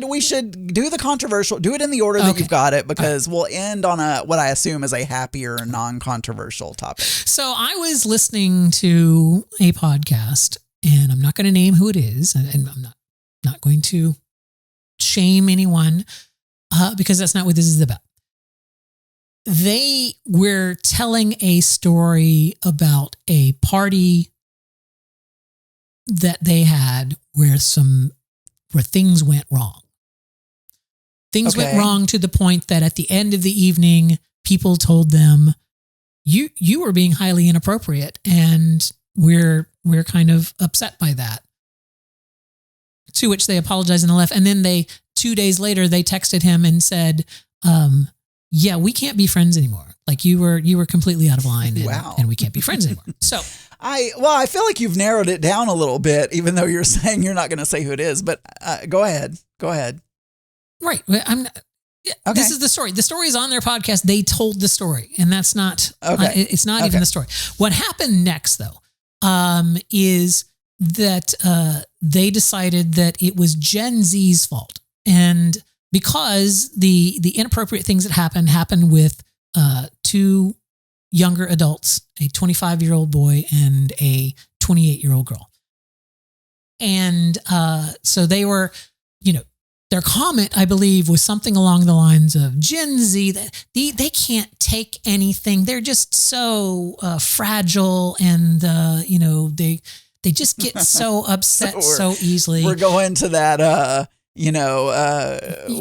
We should do the controversial, do it in the order that you've got it because we'll end on what I assume is a happier, non-controversial topic. So I was listening to a podcast and I'm not going to name who it is and I'm not going to shame anyone because that's not what this is about. They were telling a story about a party that they had where things went wrong. Things went wrong to the point that at the end of the evening, people told them, you were being highly inappropriate and we're kind of upset by that. To which they apologized and left. And then 2 days later, they texted him and said, we can't be friends anymore. Like you were completely out of line and we can't be friends anymore. So I feel like you've narrowed it down a little bit, even though you're saying you're not going to say who it is, but go ahead. Right. This is the story. The story is on their podcast. They told the story and that's not, it's not even the story. What happened next though, is that they decided that it was Gen Z's fault. And because the inappropriate things that happened with 2 younger adults, a 25-year-old boy and a 28-year-old girl. And so they were, their comment, I believe, was something along the lines of Gen Z, that they can't take anything. They're just so fragile and, they just get so upset so easily. We're going to that you know,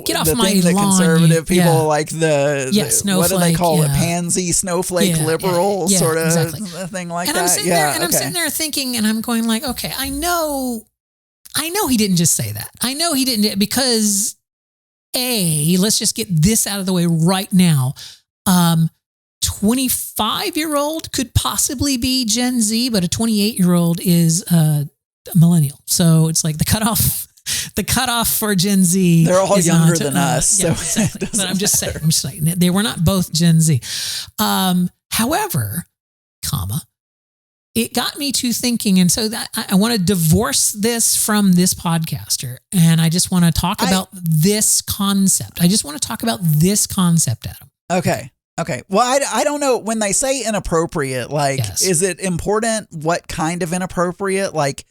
get off the my thing that lawn, conservative people yeah. like the what do they call it? Pansy, snowflake, liberal sort of thing like and that. I'm sitting there, and I'm sitting there thinking, and I'm going like, okay, I know he didn't just say that. I know he didn't, because let's just get this out of the way right now. 25-year-old could possibly be Gen Z, but a 28-year-old is a millennial. So it's like the cutoff for Gen Z. They're all younger than us. Yeah, so exactly. But I'm just saying, they were not both Gen Z. However, it got me to thinking, and so that I want to divorce this from this podcaster, and I just want to talk about this concept. I just want to talk about this concept, Adam. Okay. Well, I don't know. When they say inappropriate, like, is it important what kind of inappropriate? Like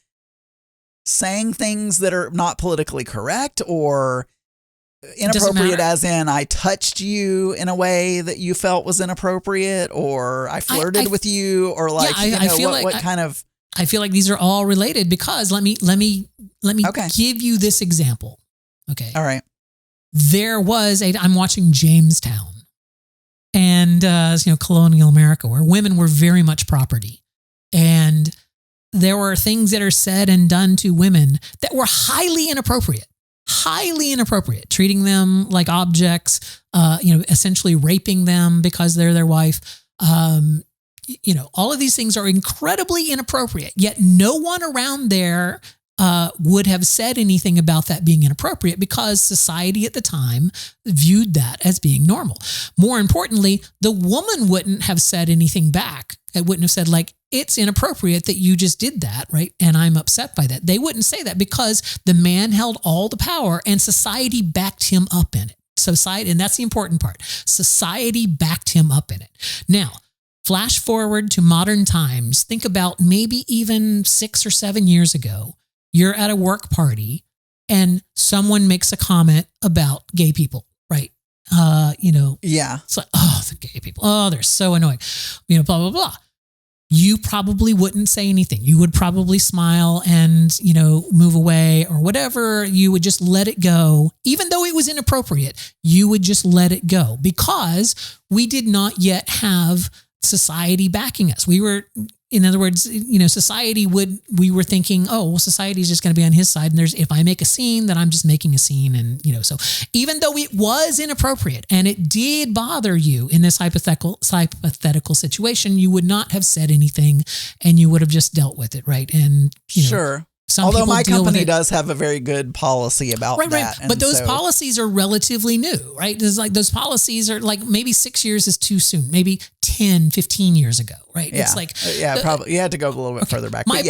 saying things that are not politically correct, or inappropriate as in I touched you in a way that you felt was inappropriate, or I flirted with you, or like, what kind of... I feel like these are all related, because let me give you this example. Okay. All right. There was I'm watching Jamestown. And, colonial America, where women were very much property. And there were things that are said and done to women that were highly inappropriate, treating them like objects, essentially raping them because they're their wife. All of these things are incredibly inappropriate, yet no one around there would have said anything about that being inappropriate, because society at the time viewed that as being normal. More importantly, the woman wouldn't have said anything back. It wouldn't have said, like, it's inappropriate that you just did that, right? And I'm upset by that. They wouldn't say that, because the man held all the power and society backed him up in it. Society, and that's the important part. Society backed him up in it. Now, flash forward to modern times. Think about maybe even 6 or 7 years ago. You're at a work party and someone makes a comment about gay people, right? Yeah. It's like, the gay people. Oh, they're so annoying. Blah, blah, blah. You probably wouldn't say anything. You would probably smile and, move away or whatever. You would just let it go. Even though it was inappropriate, you would just let it go, because we did not yet have society backing us. We were, in other words, we were thinking, society is just going to be on his side. And if I make a scene, then I'm just making a scene. And, so even though it was inappropriate and it did bother you in this hypothetical situation, you would not have said anything and you would have just dealt with it. Right. And, sure. Although my company does have a very good policy about that. Right. But those policies are relatively new, right? There's like those policies are like maybe 6 years is too soon, maybe 10, 15 years ago, right? Yeah. It's like, probably you had to go a little bit further back. My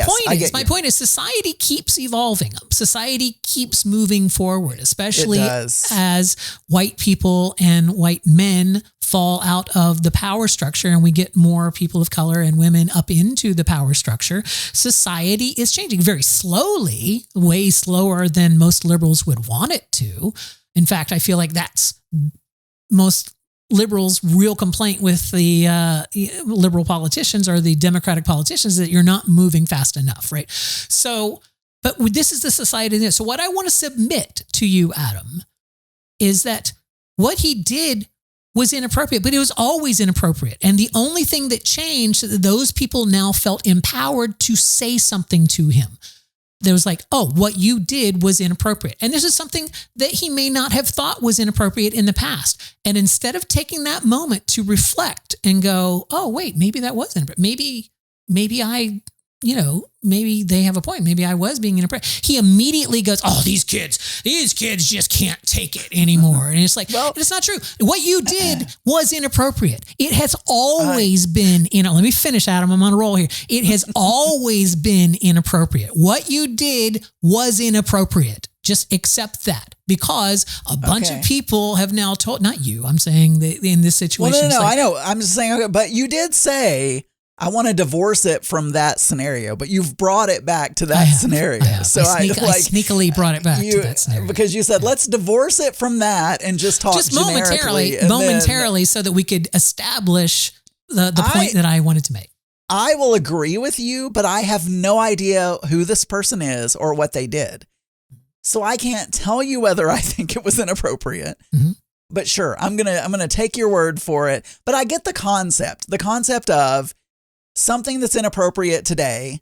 point is society keeps evolving. Society keeps moving forward, especially as white people and white men fall out of the power structure and we get more people of color and women up into the power structure. Society is changing very slowly, way slower than most liberals would want it to. In fact, I feel like that's most liberals' real complaint with the liberal politicians or the Democratic politicians, that you're not moving fast enough, right? So, but this is the society. So what I want to submit to you, Adam, is that what he did was inappropriate, but it was always inappropriate. And the only thing that changed, those people now felt empowered to say something to him. There was like, what you did was inappropriate. And this is something that he may not have thought was inappropriate in the past. And instead of taking that moment to reflect and go, wait, maybe that was inappropriate. Maybe they have a point. Maybe I was being inappropriate. He immediately goes, these kids just can't take it anymore. And it's like, it's not true. What you did was inappropriate. It has always been, let me finish, Adam. I'm on a roll here. It has always been inappropriate. What you did was inappropriate. Just accept that, because a bunch of people have now told, not you, I'm saying in this situation. Well, no, I know. I'm just saying, but you did say, I want to divorce it from that scenario, but you've brought it back to that scenario. So I sneakily brought it back to that scenario. Because you said, let's divorce it from that and just talk momentarily, so that we could establish the point that I wanted to make. I will agree with you, but I have no idea who this person is or what they did. So I can't tell you whether I think it was inappropriate. Mm-hmm. But sure, I'm gonna take your word for it. But I get the concept of something that's inappropriate today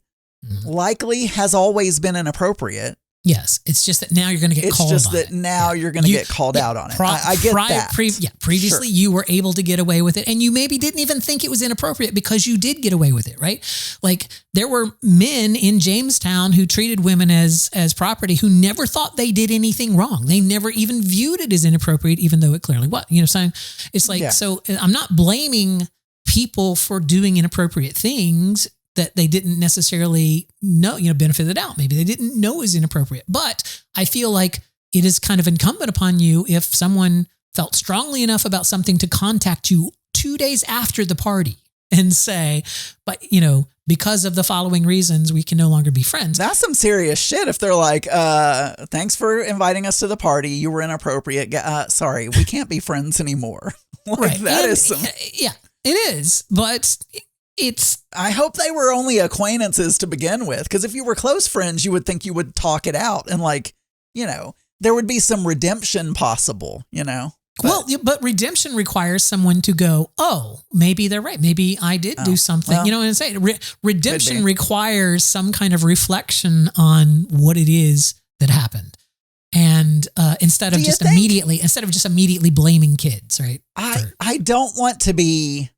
likely has always been inappropriate. Yes, it's just that now you're going to get called on it. It's just that now you're going to get called out on it. I get that. Previously you were able to get away with it, and you maybe didn't even think it was inappropriate because you did get away with it, right? Like there were men in Jamestown who treated women as property who never thought they did anything wrong. They never even viewed it as inappropriate, even though it clearly was. You know what I'm saying? It's like, so I'm not blaming people for doing inappropriate things that they didn't necessarily know, benefit of the doubt. Maybe they didn't know it was inappropriate. But I feel like it is kind of incumbent upon you, if someone felt strongly enough about something, to contact you 2 days after the party and say, but, because of the following reasons, we can no longer be friends. That's some serious shit. If they're like, thanks for inviting us to the party. You were inappropriate. Sorry, we can't be friends anymore. Right. That is some... Yeah, it is. But I hope they were only acquaintances to begin with, because if you were close friends, you would think you would talk it out and there would be some redemption possible, But redemption requires someone to go, oh, maybe they're right. Maybe I did do something. Well, what I'm saying? Redemption requires some kind of reflection on what it is that happened. And instead of just immediately blaming kids, right? I don't want to be...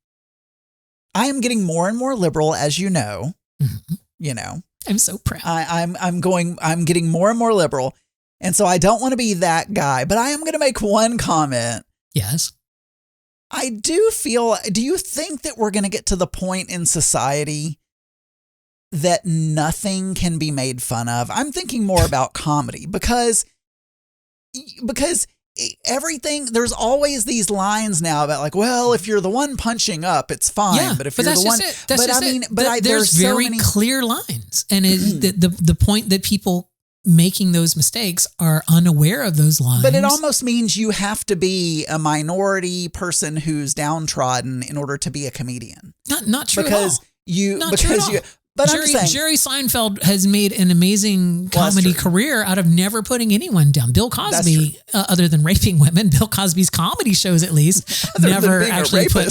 I am getting more and more liberal, as you know. Mm-hmm. I'm so proud. I'm getting more and more liberal. And so I don't want to be that guy, but I am going to make one comment. Yes. do you think that we're going to get to the point in society that nothing can be made fun of? I'm thinking more about comedy because everything, there's always these lines now about like, well, if you're the one punching up, it's fine. Yeah, but if you're the one, there's very clear lines. And the point that people making those mistakes are unaware of those lines. But it almost means you have to be a minority person who's downtrodden in order to be a comedian. Not true at all. But I'm saying, Jerry Seinfeld has made an amazing comedy career out of never putting anyone down. Bill Cosby, other than raping women, Bill Cosby's comedy shows at least never actually put.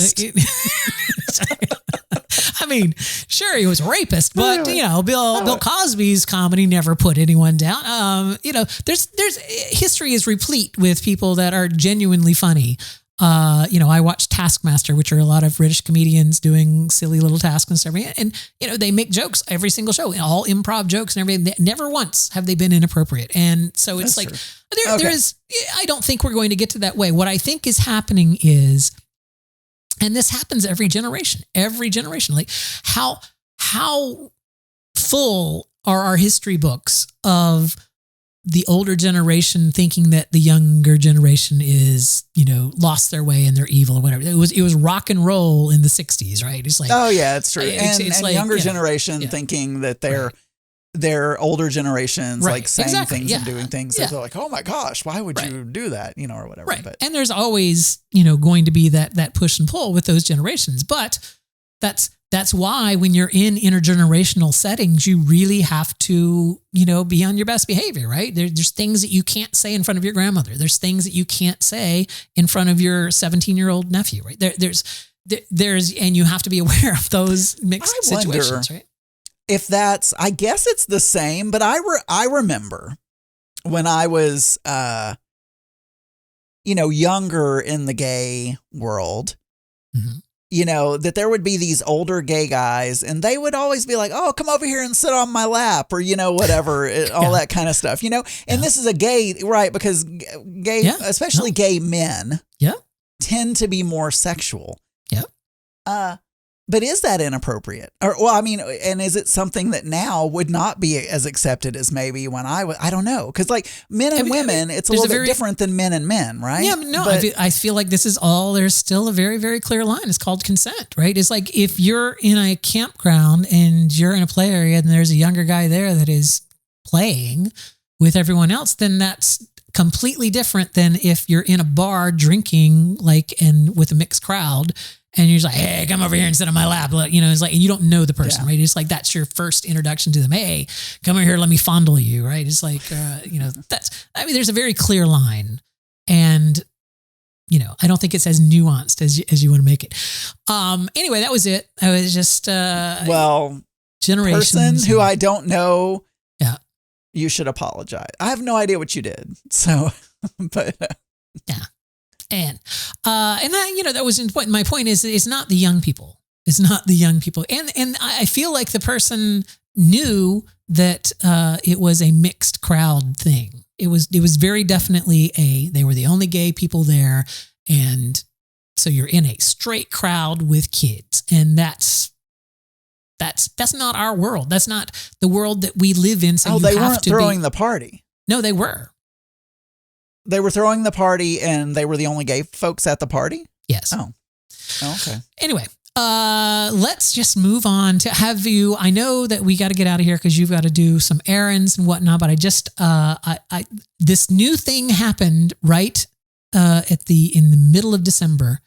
I mean, sure, he was a rapist, but Bill Cosby's comedy never put anyone down. There's history is replete with people that are genuinely funny. I watch Taskmaster, which are a lot of British comedians doing silly little tasks and stuff. And, they make jokes every single show, all improv jokes and everything. Never once have they been inappropriate. And so it's there is, I don't think we're going to get to that way. What I think is happening is, and this happens every generation, like how full are our history books of the older generation thinking that the younger generation is, lost their way and they're evil or whatever. It was rock and roll in the 60s, right? It's like, oh yeah, it's true. It's like, younger generation thinking that they're older generations like saying things and doing things. They're like, oh my gosh, why would you do that? Or whatever. Right. But, and there's always, going to be that push and pull with those generations. But that's why when you're in intergenerational settings, you really have to, be on your best behavior, right? There's things that you can't say in front of your grandmother. There's things that you can't say in front of your 17-year-old nephew, right? There's, and you have to be aware of those mixed situations, right? If that's, I guess it's the same, but I remember when I was, younger in the gay world, mm-hmm. That there would be these older gay guys and they would always be like, oh, come over here and sit on my lap or, whatever, all that kind of stuff, and this is a gay, right? Because gay, especially gay men tend to be more sexual. Yeah. But is that inappropriate? And is it something that now would not be as accepted as maybe when I don't know. Because like men and women, it's a little bit different than men and men, right? Yeah, no, I feel like this is there's still a very, very clear line. It's called consent, right? It's like if you're in a campground and you're in a play area and there's a younger guy there that is playing with everyone else, then that's completely different than if you're in a bar drinking, like, and with a mixed crowd, and you're just like, hey, come over here and sit on my lap. It's like, and you don't know the person, right? It's like, that's your first introduction to them. Hey, come over here, let me fondle you, right? It's like, there's a very clear line. And, I don't think it's as nuanced as you want to make it. Anyway, that was it. I was just, generations. Person who I don't know. Yeah. You should apologize. I have no idea what you did. So, but yeah. And that, that was the point. My point is, it's not the young people. It's not the young people. And I feel like the person knew that it was a mixed crowd thing. It was very definitely they were the only gay people there. And so you're in a straight crowd with kids. And that's not our world. That's not the world that we live in. So they weren't throwing the party. No, they were. They were throwing the party, and they were the only gay folks at the party? Yes. Oh, okay. Anyway, let's just move on to I know that we got to get out of here because you've got to do some errands and whatnot, but I just, this new thing happened right in the middle of December,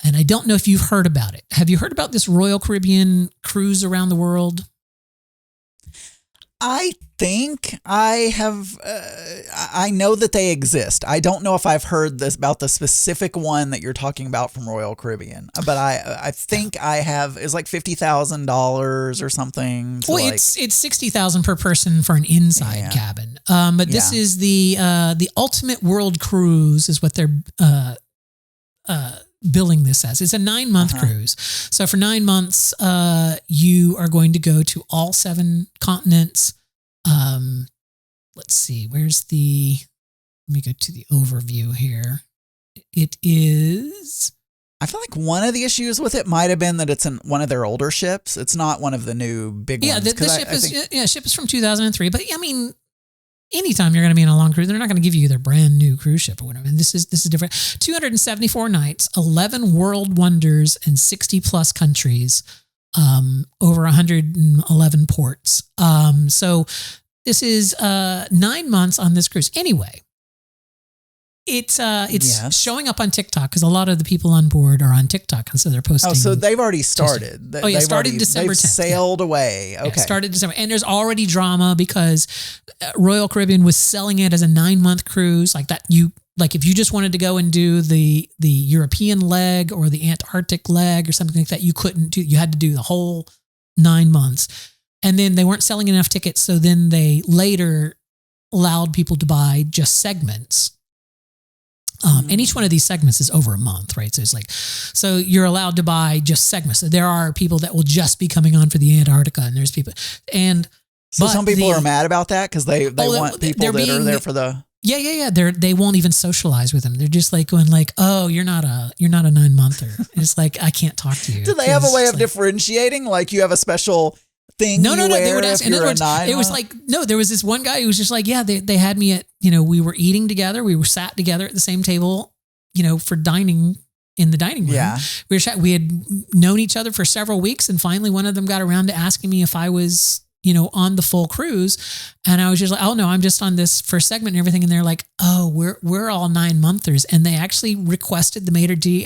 and I don't know if you've heard about it. Have you heard about this Royal Caribbean cruise around the world? I think I have. I know that they exist. I don't know if I've heard about the specific one that you're talking about from Royal Caribbean, but I think I have. It's like $50,000 or something. Well, it's $60,000 per person for an inside cabin. But this is the ultimate world cruise is what they're billing this as. It's a 9-month cruise. So for 9 months, you are going to go to all 7 continents. Let's see, let me go to the overview here. It is. I feel like one of the issues with it might have been that it's one of their older ships. It's not one of the new big ones. Yeah, the ship is from 2003. But I mean, anytime you're going to be on a long cruise, they're not going to give you their brand new cruise ship or whatever. And this is different. 274 nights, 11 world wonders, and 60 plus countries, over 111 ports. So this is 9 months on this cruise. Anyway, it's showing up on TikTok because a lot of the people on board are on TikTok, and so they're posting. Oh, so they've already started. Started December 10th. Sailed away. Okay, started December, and there's already drama because Royal Caribbean was selling it as a 9-month cruise, like that. If you just wanted to go and do the European leg or the Antarctic leg or something like that, you couldn't do. You had to do the whole 9 months, and then they weren't selling enough tickets, so then they later allowed people to buy just segments. And each one of these segments is over a month, right? So it's like, so you're allowed to buy just segments. So there are people that will just be coming on for the Antarctica, and there's people, so some people are mad about that because they want people that are there for the. Yeah. They won't even socialize with them. They're just like going like, oh, you're not a 9-monther. It's like, I can't talk to you. Do they have a way of differentiating? Like you have a special thing no, they would ask. In other words, it was like, no, there was this one guy who was just like, yeah, they had me at, we were eating together. We were sat together at the same table, for dining in the dining room. Yeah. We had known each other for several weeks. And finally one of them got around to asking me if I was, on the full cruise. And I was just like, oh no, I'm just on this first segment and everything. And they're like, oh, we're all 9-monthers. And they actually requested the maitre d',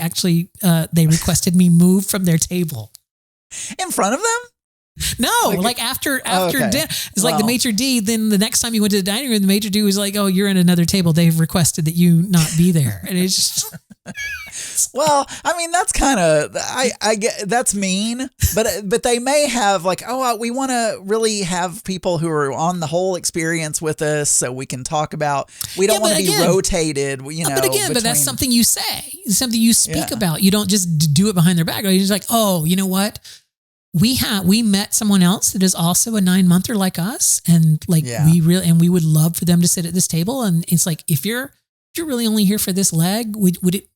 they requested me move from their table. In front of them? No, like after dinner. It's like the maitre d', then the next time you went to the dining room, the maitre d' was like, oh, you're in another table. They've requested that you not be there. And it's just... Well, I mean, that's kind of, I get, that's mean, but they may have like, oh, we want to really have people who are on the whole experience with us so we can talk about, we don't want to be rotated, But that's something you say, something you speak about. You don't just do it behind their back. You're just like, oh, you know what? We met someone else that is also a 9-monther like us. And we would love for them to sit at this table. And it's like, if you're really only here for this leg, would it,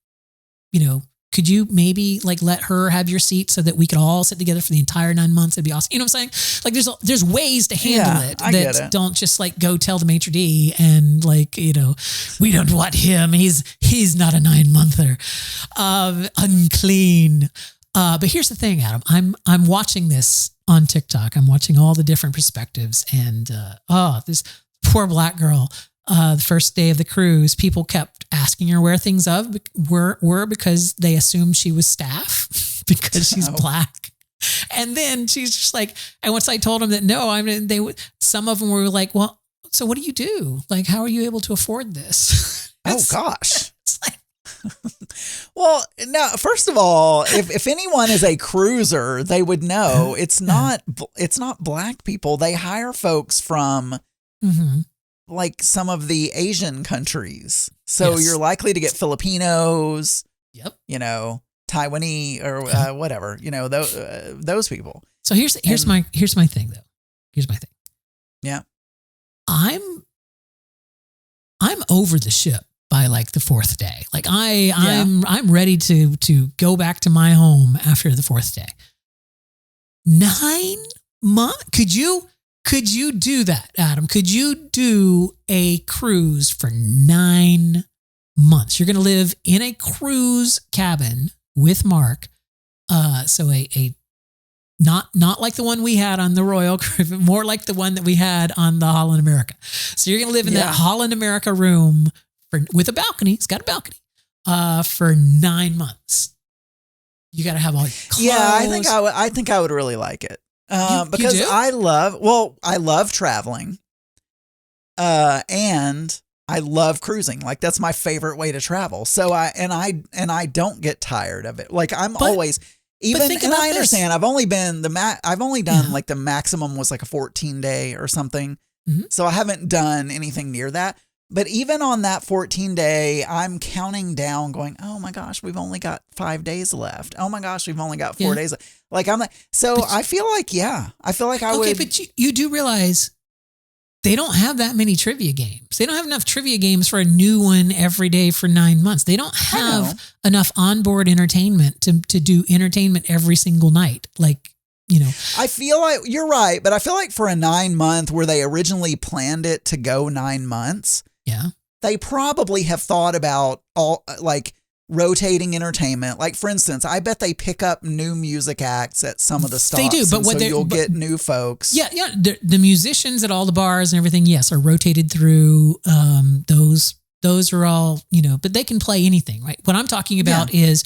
could you maybe like let her have your seat so that we could all sit together for the entire 9 months? It'd be awesome. You know what I'm saying? Like there's ways to handle it that don't just like go tell the maitre d' and like, we don't want him. He's not a 9-monther. Unclean. But here's the thing, Adam, I'm watching this on TikTok. I'm watching all the different perspectives and, this poor black girl, the first day of the cruise, people kept asking her where things were because they assumed she was staff because she's black. And then she's just like, and once I told them that no, some of them were like, well, so what do you do? Like, how are you able to afford this? Oh gosh. It's like, well, no, first of all, if anyone is a cruiser, they would know it's not black people. They hire folks from like some of the Asian countries. So you're likely to get Filipinos, Taiwanese or whatever, those people. So here's my thing though. Here's my thing. Yeah. I'm over the ship by like the fourth day. Like I'm ready to go back to my home after the fourth day. 9 months? Could you do that, Adam? Could you do a cruise for 9 months? You're going to live in a cruise cabin with Mark. So a not like the one we had on the Royal Caribbean, more like the one that we had on the Holland America. So you're going to live in that Holland America room with a balcony. It's got a balcony for 9 months. You got to have all your clothes. Yeah, I think I would really like it because I love traveling, and I love cruising. Like that's my favorite way to travel. So I don't get tired of it. Like I understand. I've only done like the maximum was like a 14-day or something. Mm-hmm. So I haven't done anything near that. But even on that 14-day, I'm counting down going, oh my gosh, we've only got 5 days left. Oh my gosh, we've only got 4 days left. Like I'm like, so I feel like I would. Okay, but you do realize they don't have that many trivia games. They don't have enough trivia games for a new one every day for 9 months. They don't have enough onboard entertainment to do entertainment every single night. Like, I feel like you're right, but I feel like for a 9 month where they originally planned it to go 9 months, they probably have thought about all like rotating entertainment. Like for instance, I bet they pick up new music acts at some of the stops. They do, but you'll get new folks. Yeah. The musicians at all the bars and everything, yes, are rotated through. Those are all, but they can play anything, right? What I'm talking about is,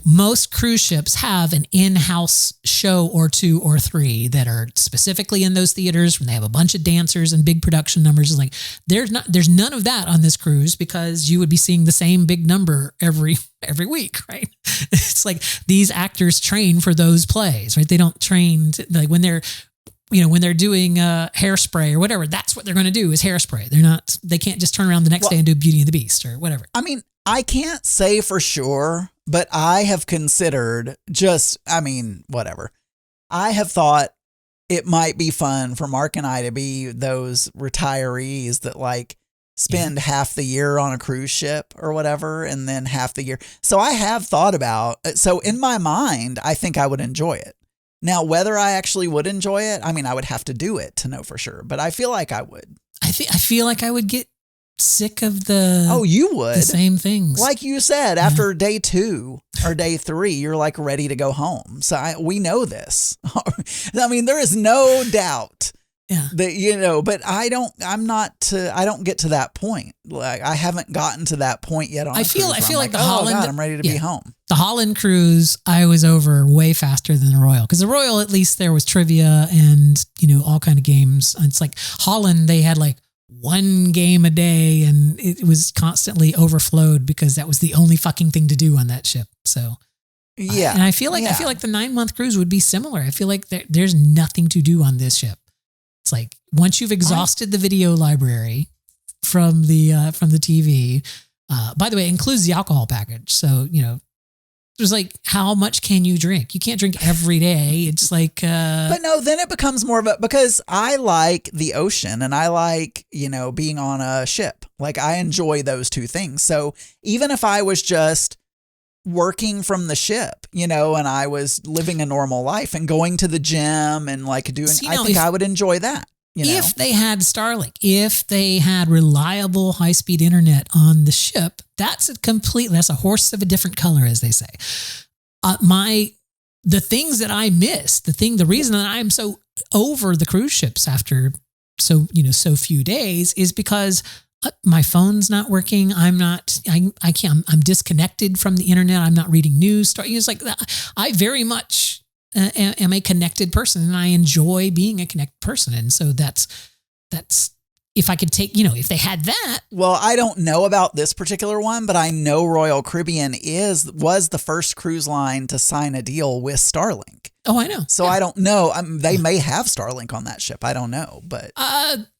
most cruise ships have an in-house show or 2 or 3 that are specifically in those theaters when they have a bunch of dancers and big production numbers. It's like there's none of that on this cruise because you would be seeing the same big number every week, right? It's like these actors train for those plays, right? They don't train like when they're doing hairspray or whatever, that's what they're going to do is hairspray. They can't just turn around the next day and do Beauty and the Beast or whatever. I mean, I can't say for sure, but I have considered whatever. I have thought it might be fun for Mark and I to be those retirees that like spend half the year on a cruise ship or whatever, and then half the year. So I have thought about, so in my mind, I think I would enjoy it. Now, whether I actually would enjoy it, I mean, I would have to do it to know for sure, but I feel like I would. I feel like I would get sick of the... Oh, you would? The same things. Like you said, after day 2 or day 3, you're like ready to go home. So we know this. I mean, there is no doubt that, but I don't get to that point. Like I haven't gotten to that point yet. I feel like the Holland, God, I'm ready to be home. The Holland cruise, I was over way faster than the Royal because the Royal, at least there was trivia and, all kind of games. And it's like Holland, they had like 1 game a day and it was constantly overflowed because that was the only fucking thing to do on that ship. So and I feel like the 9-month cruise would be similar. I feel like there's nothing to do on this ship. It's like once you've exhausted the video library from the TV, by the way, it includes the alcohol package. So, there's like, how much can you drink? You can't drink every day. It's like, but no, then it becomes more of a, because I like the ocean and I like, being on a ship. Like I enjoy those 2 things. So even if I was just working from the ship, and I was living a normal life and going to the gym and like doing, I would enjoy that. If they had Starlink, if they had reliable high-speed internet on the ship, that's a horse of a different color, as they say. The things that I miss, the reason that I'm so over the cruise ships after so few days is because my phone's not working. I can't, I'm disconnected from the internet. I'm not reading news. It's like I very much am a connected person, and I enjoy being a connected person. And so that's, if I could take, if they had that. Well, I don't know about this particular one, but I know Royal Caribbean was the first cruise line to sign a deal with Starlink. Oh, I know. So I don't know. They may have Starlink on that ship. I don't know, but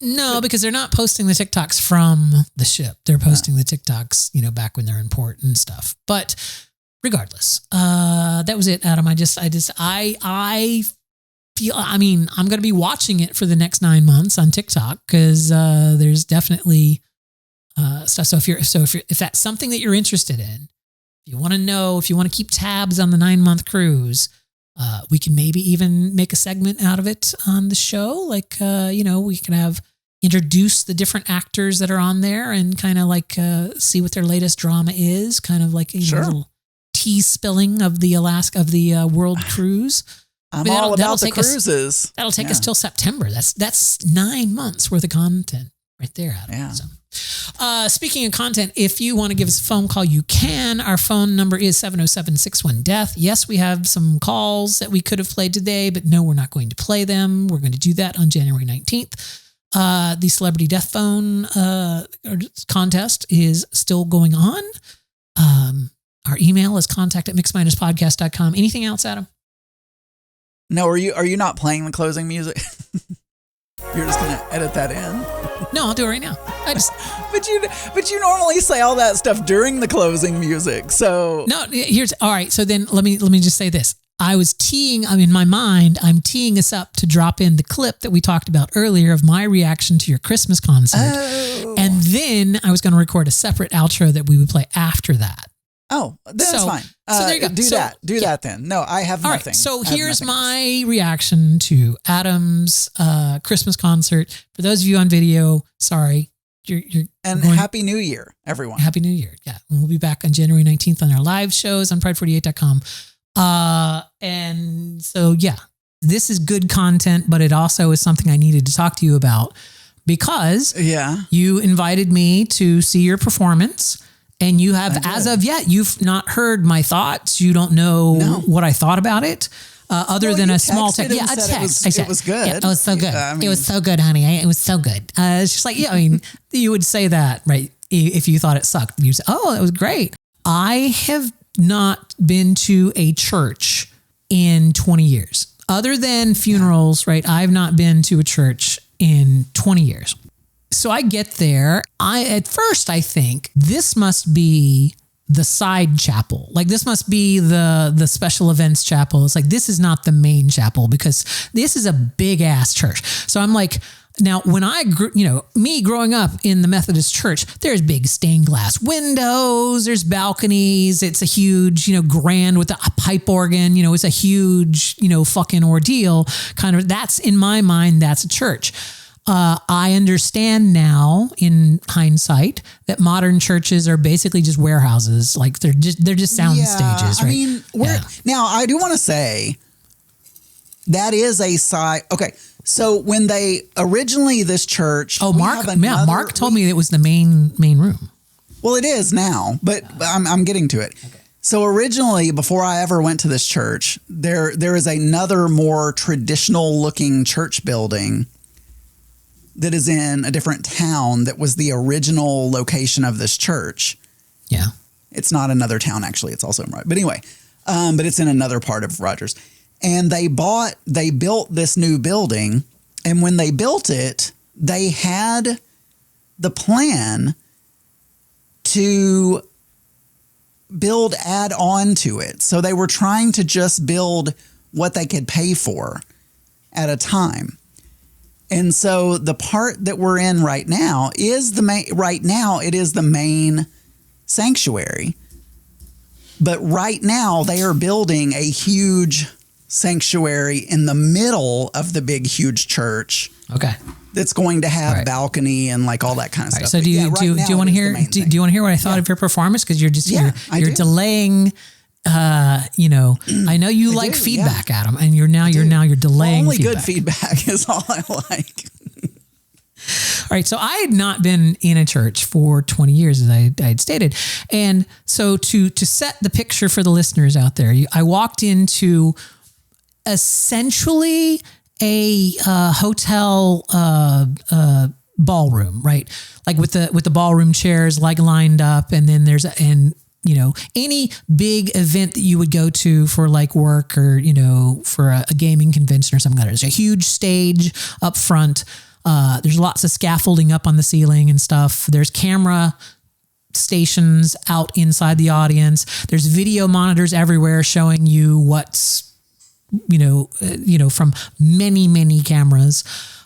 no, because they're not posting the TikToks from the ship. They're posting the TikToks, back when they're in port and stuff. But regardless, that was it, Adam. I feel, I'm going to be watching it for the next 9 months on TikTok because there's definitely stuff. So if that's something that you're interested in, if you want to know, if you want to keep tabs on the 9-month cruise, we can maybe even make a segment out of it on the show. Like, we can introduce the different actors that are on there and kind of like see what their latest drama is, kind of like a little tea spilling of the world cruise. I'm all about the cruises. That'll take us till September. That's 9 months worth of content right there, Adam. Yeah. So, speaking of content, if you want to give us a phone call, you can. Our phone number is 707-61-DEATH. Yes, we have some calls that we could have played today, but no, we're not going to play them. We're going to do that on January 19th. The Celebrity Death Phone contest is still going on. Our email is contact@mixminuspodcast.com. Anything else, Adam? No, are you not playing the closing music? You're just gonna edit that in? No, I'll do it right now. But you normally say all that stuff during the closing music. So no, all right. So then let me just say this. I'm in my mind, I'm teeing us up to drop in the clip that we talked about earlier of my reaction to your Christmas concert. Oh. And then I was going to record a separate outro that we would play after that. Oh, that's fine. So there you go. Do that then. No, I have nothing. All right, so here's my reaction to Adam's Christmas concert. For those of you on video, sorry. Happy New Year, everyone. Happy New Year. Yeah. We'll be back on January 19th on our live shows on pride48.com. And so, yeah, this is good content, but it also is something I needed to talk to you about because you invited me to see your performance. And you have, as of yet, you've not heard my thoughts. You don't know what I thought about it, other than a small text. Yeah, a text. It was good. Yeah, it was so good. It was so good, honey. It was so good. It's just like, you would say that, right? If you thought it sucked, you'd say, oh, that was great. I have not been to a church in 20 years. Other than funerals, right? I've not been to a church in 20 years. So I get there. At first I think this must be the side chapel. Like this must be the special events chapel. It's like, this is not the main chapel because this is a big ass church. So I'm like, now when I grew, me growing up in the Methodist church, there's big stained glass windows, there's balconies. It's a huge, grand with a pipe organ, it's a huge, fucking ordeal kind of. That's in my mind, that's a church. I understand now, in hindsight, that modern churches are basically just warehouses. Like they're just sound stages, right? Now I do want to say that is a side. Okay, so when they originally this church, Mark told me it was the main room. Well, it is now, but I'm getting to it. Okay. So originally, before I ever went to this church, there is another more traditional looking church building that is in a different town that was the original location of this church. Yeah. It's not another town, actually. It's also in Rogers. But anyway, but it's in another part of Rogers. And they built this new building. And when they built it, they had the plan to add on to it. So they were trying to just build what they could pay for at a time. And so the part that we're in right now is it is the main sanctuary. But right now they are building a huge sanctuary in the middle of the big, huge church. Okay. That's going to have balcony and like all that kind of stuff. So do you want to hear what I thought of your performance? Because you're just you're delaying. I know you like feedback, Adam, and you're delaying. Only feedback. Good feedback is all I like. right. So I had not been in a church for 20 years, as I had stated. And so to set the picture for the listeners out there, I walked into essentially a hotel ballroom, right? Like with the ballroom chairs like lined up, and then any big event that you would go to for like work or, for a gaming convention or something like that. There's a huge stage up front. There's lots of scaffolding up on the ceiling and stuff. There's camera stations out inside the audience. There's video monitors everywhere showing you what's, from many, many cameras.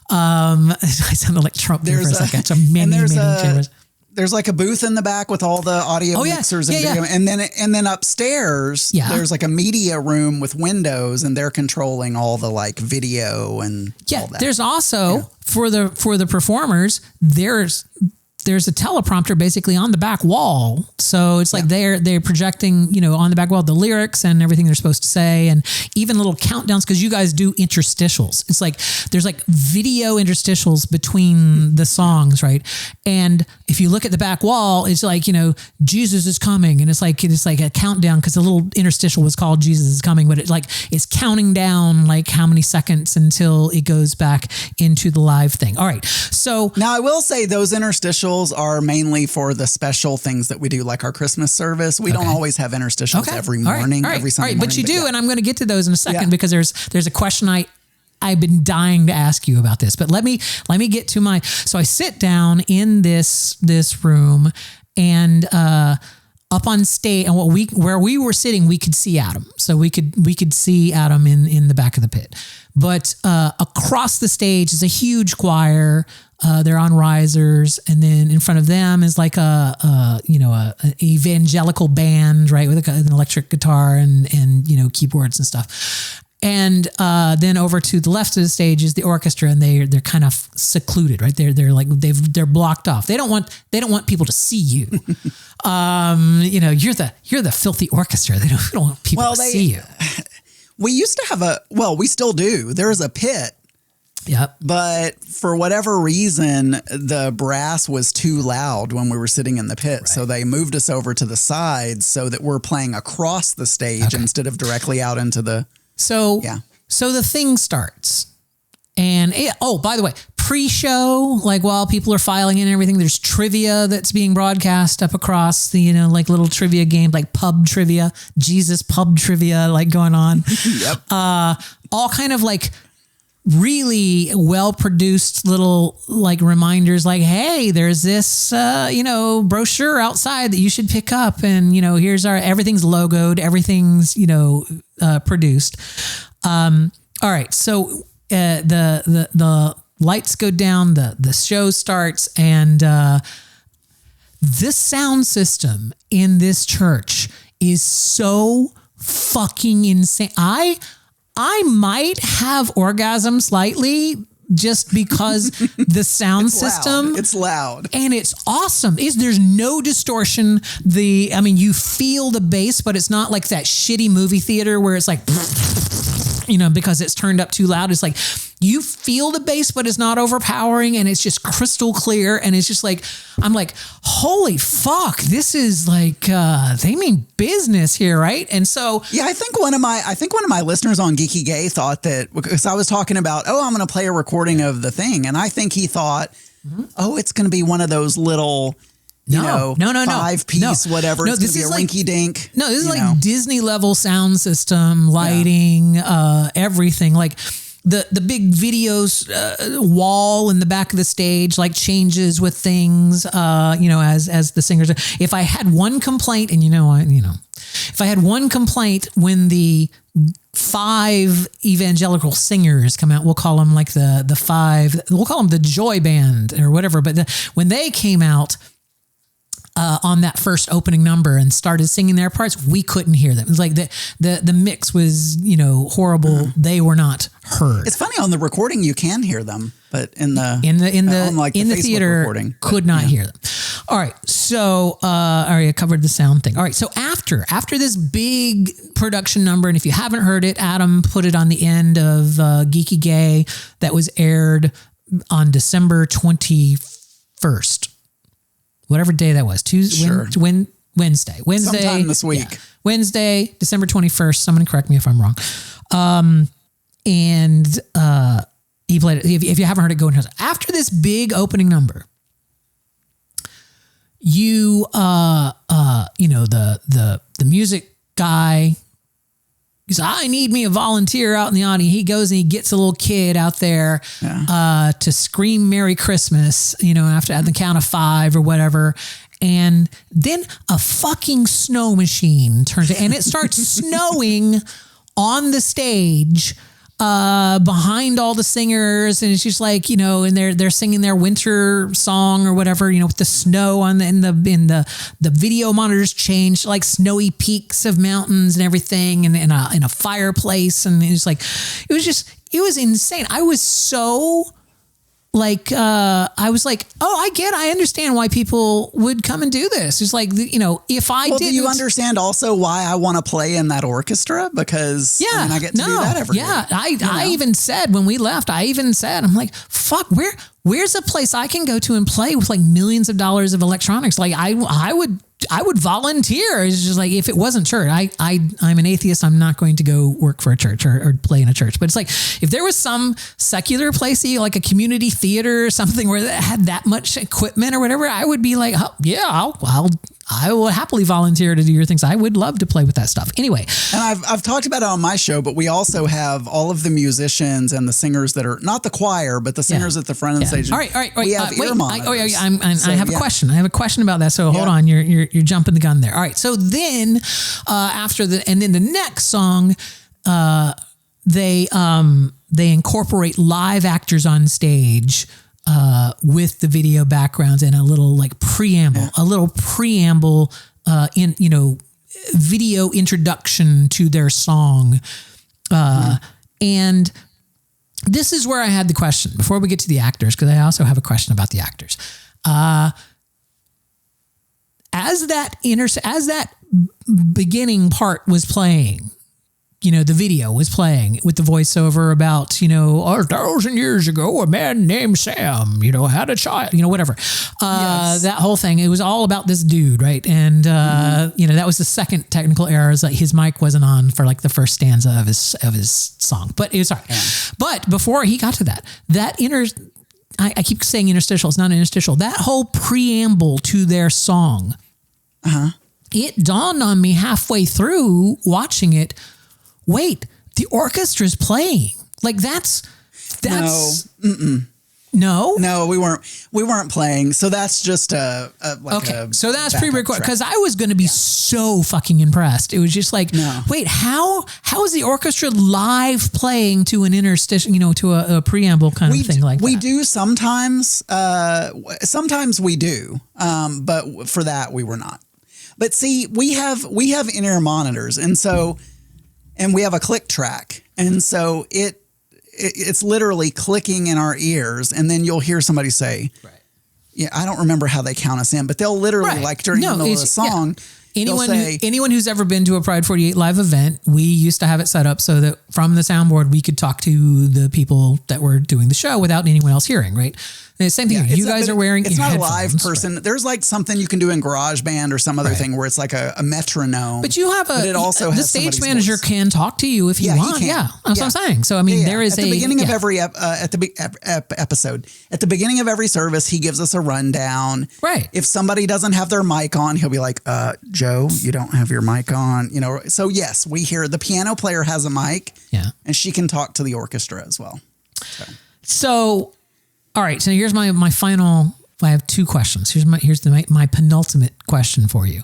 I sounded like Trump there for a second. So many cameras. There's like a booth in the back with all the audio mixers and video. Yeah. And then upstairs, there's like a media room with windows, and they're controlling all the like video and all that. There's also for the performers, there's a teleprompter basically on the back wall. So it's like they're projecting, on the back wall, the lyrics and everything they're supposed to say, and even little countdowns, because you guys do interstitials. It's like there's like video interstitials between the songs, right? And if you look at the back wall, it's like, Jesus is coming, and it's like a countdown, because the little interstitial was called Jesus is coming, but it's counting down like how many seconds until it goes back into the live thing. All right. So now I will say those interstitials are mainly for the special things that we do, like our Christmas service. We don't always have interstitials every morning, every Sunday morning. But you do, and I'm going to get to those in a second because there's a question I've been dying to ask you about this. But let me get to so I sit down in this room, and up on stage, and where we were sitting, we could see Adam. So we could see Adam in the back of the pit. But across the stage is a huge choir. They're on risers, and then in front of them is like a evangelical band, right, with an electric guitar and keyboards and stuff. And then over to the left of the stage is the orchestra, and they're kind of secluded, right? They're blocked off. They don't want people to see you. You're the filthy orchestra. They don't want people to see you. We used to have we still do. There's a pit. Yep. But for whatever reason, the brass was too loud when we were sitting in the pit. Right. So they moved us over to the sides so that we're playing across the stage instead of directly out into the... So the thing starts. And, by the way, pre-show, like while people are filing in and everything, there's trivia that's being broadcast up across the, like little trivia game, like pub trivia, Jesus pub trivia, like going on. Yep. All kind of like really well-produced little like reminders, like, hey, there's this, brochure outside that you should pick up. And, here's everything's logoed, everything's, produced. All right. So the lights go down, the show starts, and this sound system in this church is so fucking insane. I might have orgasm slightly just because the sound system. It's loud. And it's awesome. There's no distortion. You feel the bass, but it's not like that shitty movie theater where it's like, because it's turned up too loud. It's like you feel the bass, but it's not overpowering, and it's just crystal clear. And it's just like, I'm like, holy fuck, this is like, they mean business here, right? And so, yeah, I think one of my listeners on Geeky Gay thought that, because I was talking about, I'm going to play a recording of the thing, and I think he thought, it's going to be one of those little. No. 5-piece, whatever. No, it's going to be a rinky dink. No, this is like Disney level sound system, lighting, everything. Like the big videos wall in the back of the stage like changes with things. As the singers. If I had one complaint, and if I had one complaint when the 5 evangelical singers come out, we'll call them like the 5. We'll call them the Joy Band or whatever. But when they came out. On that first opening number and started singing their parts, we couldn't hear them. It was like the mix was, horrible. Mm-hmm. They were not heard. It's funny, on the recording you can hear them, but in the theater recording, could not hear them. All right, so I covered the sound thing. All right, so after this big production number, and if you haven't heard it, Adam put it on the end of Geeky Gay that was aired on December 21st, whatever day that was, Tuesday, Sure. Wednesday, Sometime this week. yeah. Wednesday, December 21st. Someone correct me if I'm wrong. And he played it. If you haven't heard it, go and hear it. After this big opening number, you know, the music guy, he's, I need me a volunteer out in the audience. He goes and he gets a little kid out there to scream Merry Christmas, you know, after at the count of 5 or whatever. And then a fucking snow machine turns and it starts snowing on the stage behind all the singers, and it's just like, you know, and they're singing their winter song or whatever, you know, with the snow on in the video monitors changed like snowy peaks of mountains and everything, and in a fireplace, and it was insane. I was so like, I was like, oh, I understand why people would come and do this. It's like, you know, if I didn't. Do you understand also why I want to play in that orchestra? Because I get to do that every year. I even said when we left, I'm like, fuck, where's a place I can go to and play with like millions of dollars of electronics? Like I would volunteer. It's just like, if it wasn't church, I'm an atheist. I'm not going to go work for a church or play in a church. But it's like, if there was some secular place, like a community theater or something where that had that much equipment or whatever, I would be like, oh, yeah, I will happily volunteer to do your things. I would love to play with that stuff. Anyway. And I've talked about it on my show, but we also have all of the musicians and the singers that are not the choir, but the singers at the front of the stage. All right. We have ear monitors. I have a question. I have a question about that. So hold on. You're jumping the gun there. All right. So then then the next song, they incorporate live actors on stage with the video backgrounds and a little like preamble, in, you know, video introduction to their song. And this is where I had the question before we get to the actors, because I also have a question about the actors. As that beginning part was playing, you know, the video was playing with the voiceover about, you know, 1,000 years ago, a man named Sam, you know, had a child, you know, whatever. That whole thing, it was all about this dude, right? And, you know, that was the second technical error, is that his mic wasn't on for like the first stanza of his song, but it was all right. Yeah. But before he got to I keep saying interstitial, it's not interstitial. That whole preamble to their song, it dawned on me halfway through watching it, wait, the orchestra's playing. Like that's No, we weren't playing. So that's just so that's pre-recorded, because I was going to be so fucking impressed. It was just like, wait, how is the orchestra live playing to an interstitial, you know, to a preamble kind of thing like that? We do sometimes. Sometimes we do, but for that we were not. But see, we have in-ear monitors, and we have a click track, and so it's literally clicking in our ears, and then you'll hear somebody say, yeah, I don't remember how they count us in, but they'll literally like during the middle of the song, anyone who's ever been to a Pride 48 live event, we used to have it set up so that from the soundboard, we could talk to the people that were doing the show without anyone else hearing, right? And the same thing. You guys are wearing it's not a headphones, live person. Right? There's like something you can do in GarageBand or some other thing where it's like a metronome. But you have it also the has stage manager voice. Can talk to you if you want. That's what I'm saying. So I mean, there is at the beginning of every episode, at the beginning of every service, he gives us a rundown. Right. If somebody doesn't have their mic on, he'll be like, Joe, you don't have your mic on. You know. So yes, we hear the piano player has a mic. Yeah. And she can talk to the orchestra as well. So all right. So here's my final. I have two questions. Here's my penultimate question for you.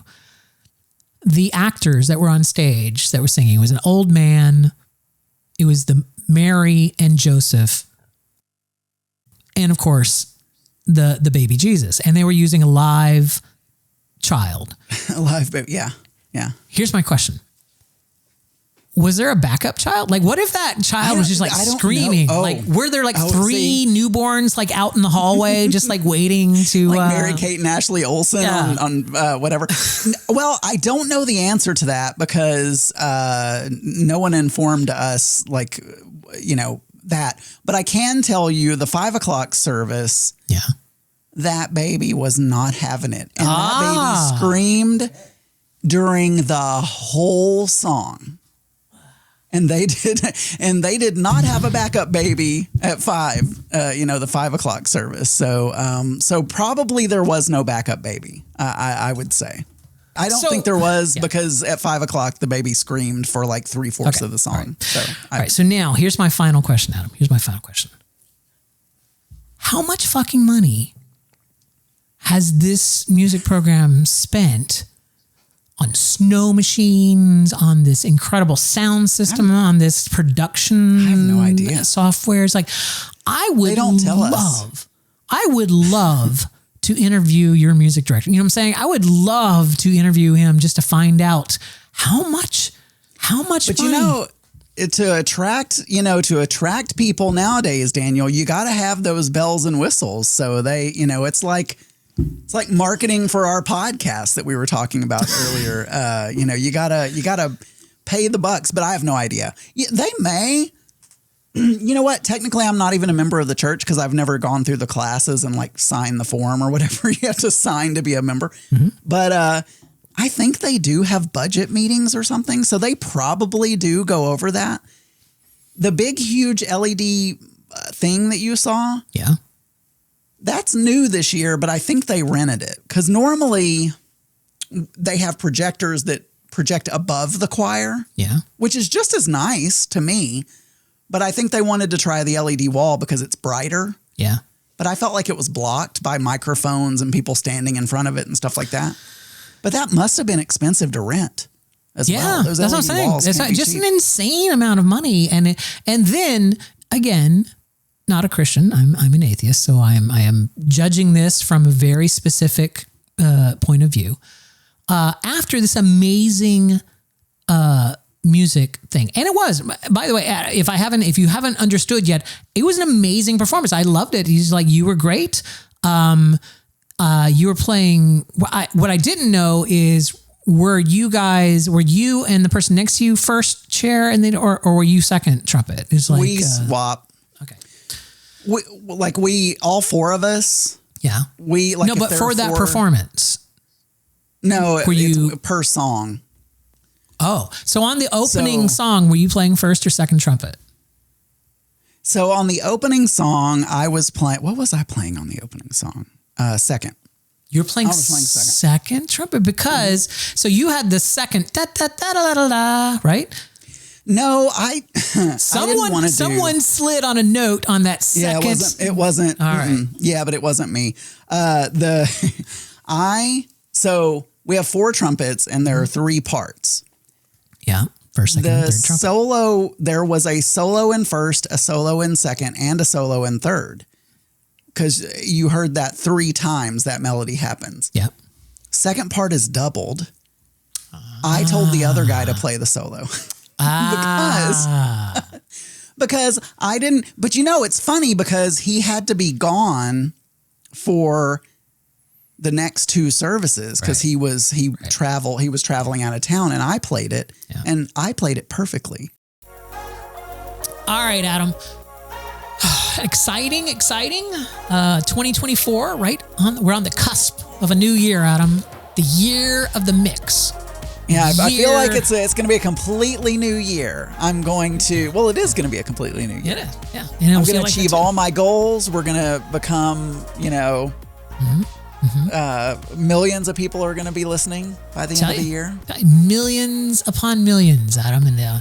The actors that were on stage that were singing, it was an old man. It was the Mary and Joseph, and of course the baby Jesus. And they were using a live child. A live baby. Yeah. Yeah. Here's my question. Was there a backup child? Like, what if that child was just like screaming? Like, were there like three newborns like out in the hallway, just like waiting to like Mary-Kate and Ashley Olsen on whatever? Well, I don't know the answer to that because no one informed us. Like, you know, that. But I can tell you the 5 o'clock service, Yeah. that baby was not having it. And that baby screamed during the whole song. And they did not have a backup baby at 5, the 5 o'clock service. So probably there was no backup baby, I would say. I don't think there was because at 5 o'clock, the baby screamed for like 3/4 of the song. All right. So now here's my final question, Adam. Here's my final question. How much fucking money has this music program spent on snow machines, on this incredible sound system, on this production I have no idea. softwares? Like, I would They don't tell us. I would love to interview your music director. You know what I'm saying? I would love to interview him just to find out how much But money. to attract people nowadays, Daniel, you got to have those bells and whistles. So they, it's like marketing for our podcast that we were talking about earlier. You gotta pay the bucks, but I have no idea. They may. You know what? Technically, I'm not even a member of the church because I've never gone through the classes and like signed the form or whatever you have to sign to be a member. Mm-hmm. But I think they do have budget meetings or something, so they probably do go over that. The big, huge LED thing that you saw, Yeah. that's new this year, but I think they rented it because normally they have projectors that project above the choir, Yeah. which is just as nice to me. But I think they wanted to try the LED wall because it's brighter. Yeah. But I felt like it was blocked by microphones and people standing in front of it and stuff like that. But that must have been expensive to rent as well. Those That's what I'm LED saying. walls It's can't be just cheap. an insane amount of money. And then again, not a Christian. I'm an atheist, so I am judging this from a very specific point of view. After this amazing music thing, and it was, by the way, if you haven't understood yet, it was an amazing performance. I loved it. He's like, you were great. You were playing. What I didn't know is, were you and the person next to you first chair, and then or were you second trumpet? It's like we swap. Okay. We all four of us. Yeah. No, but for that performance. No, Were you per song. Oh, so on the opening song, were you playing first or second trumpet? So on the opening song, I was playing. What was I playing on the opening song? Second. You're playing, second trumpet because so you had the second da da da da da da, right? No, someone slid on a note on that second. Yeah, it wasn't. All right. Yeah, but it wasn't me. So we have 4 trumpets and there are 3 parts. Yeah. First, second, and third trumpet. Solo, there was a solo in first, a solo in second, and a solo in third. Because you heard that 3 times that melody happens. Yeah. Second part is doubled. I told the other guy to play the solo. because I didn't, but it's funny because he had to be gone for the next 2 services because he was traveling out of town, and I played it and I played it perfectly. All right, Adam. Exciting. 2024, right? We're on the cusp of a new year, Adam. The year of the mix. Yeah, I feel like it's going to be a completely new year. It is going to be a completely new year. It is, yeah. And I'm going to achieve all my goals. We're going to become, millions of people are going to be listening by the end of the year. Millions upon millions, Adam, and they'll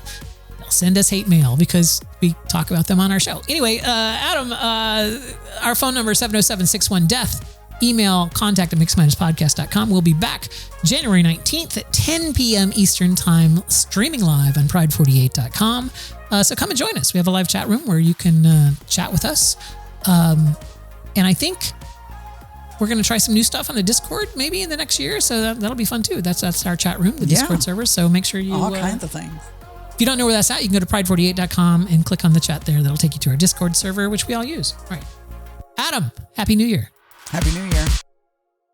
send us hate mail because we talk about them on our show. Anyway, Adam, our phone number is 707-61-DEATH. Email contact@mixminuspodcast.com. We'll be back January 19th at 10 p.m. Eastern Time, streaming live on pride48.com. So come and join us. We have a live chat room where you can chat with us. And I think we're going to try some new stuff on the Discord maybe in the next year. So that'll be fun too. That's our chat room, the Discord server. So make sure you... All kinds of things. If you don't know where that's at, you can go to pride48.com and click on the chat there. That'll take you to our Discord server, which we all use. All right. Adam, Happy New Year. Happy New Year.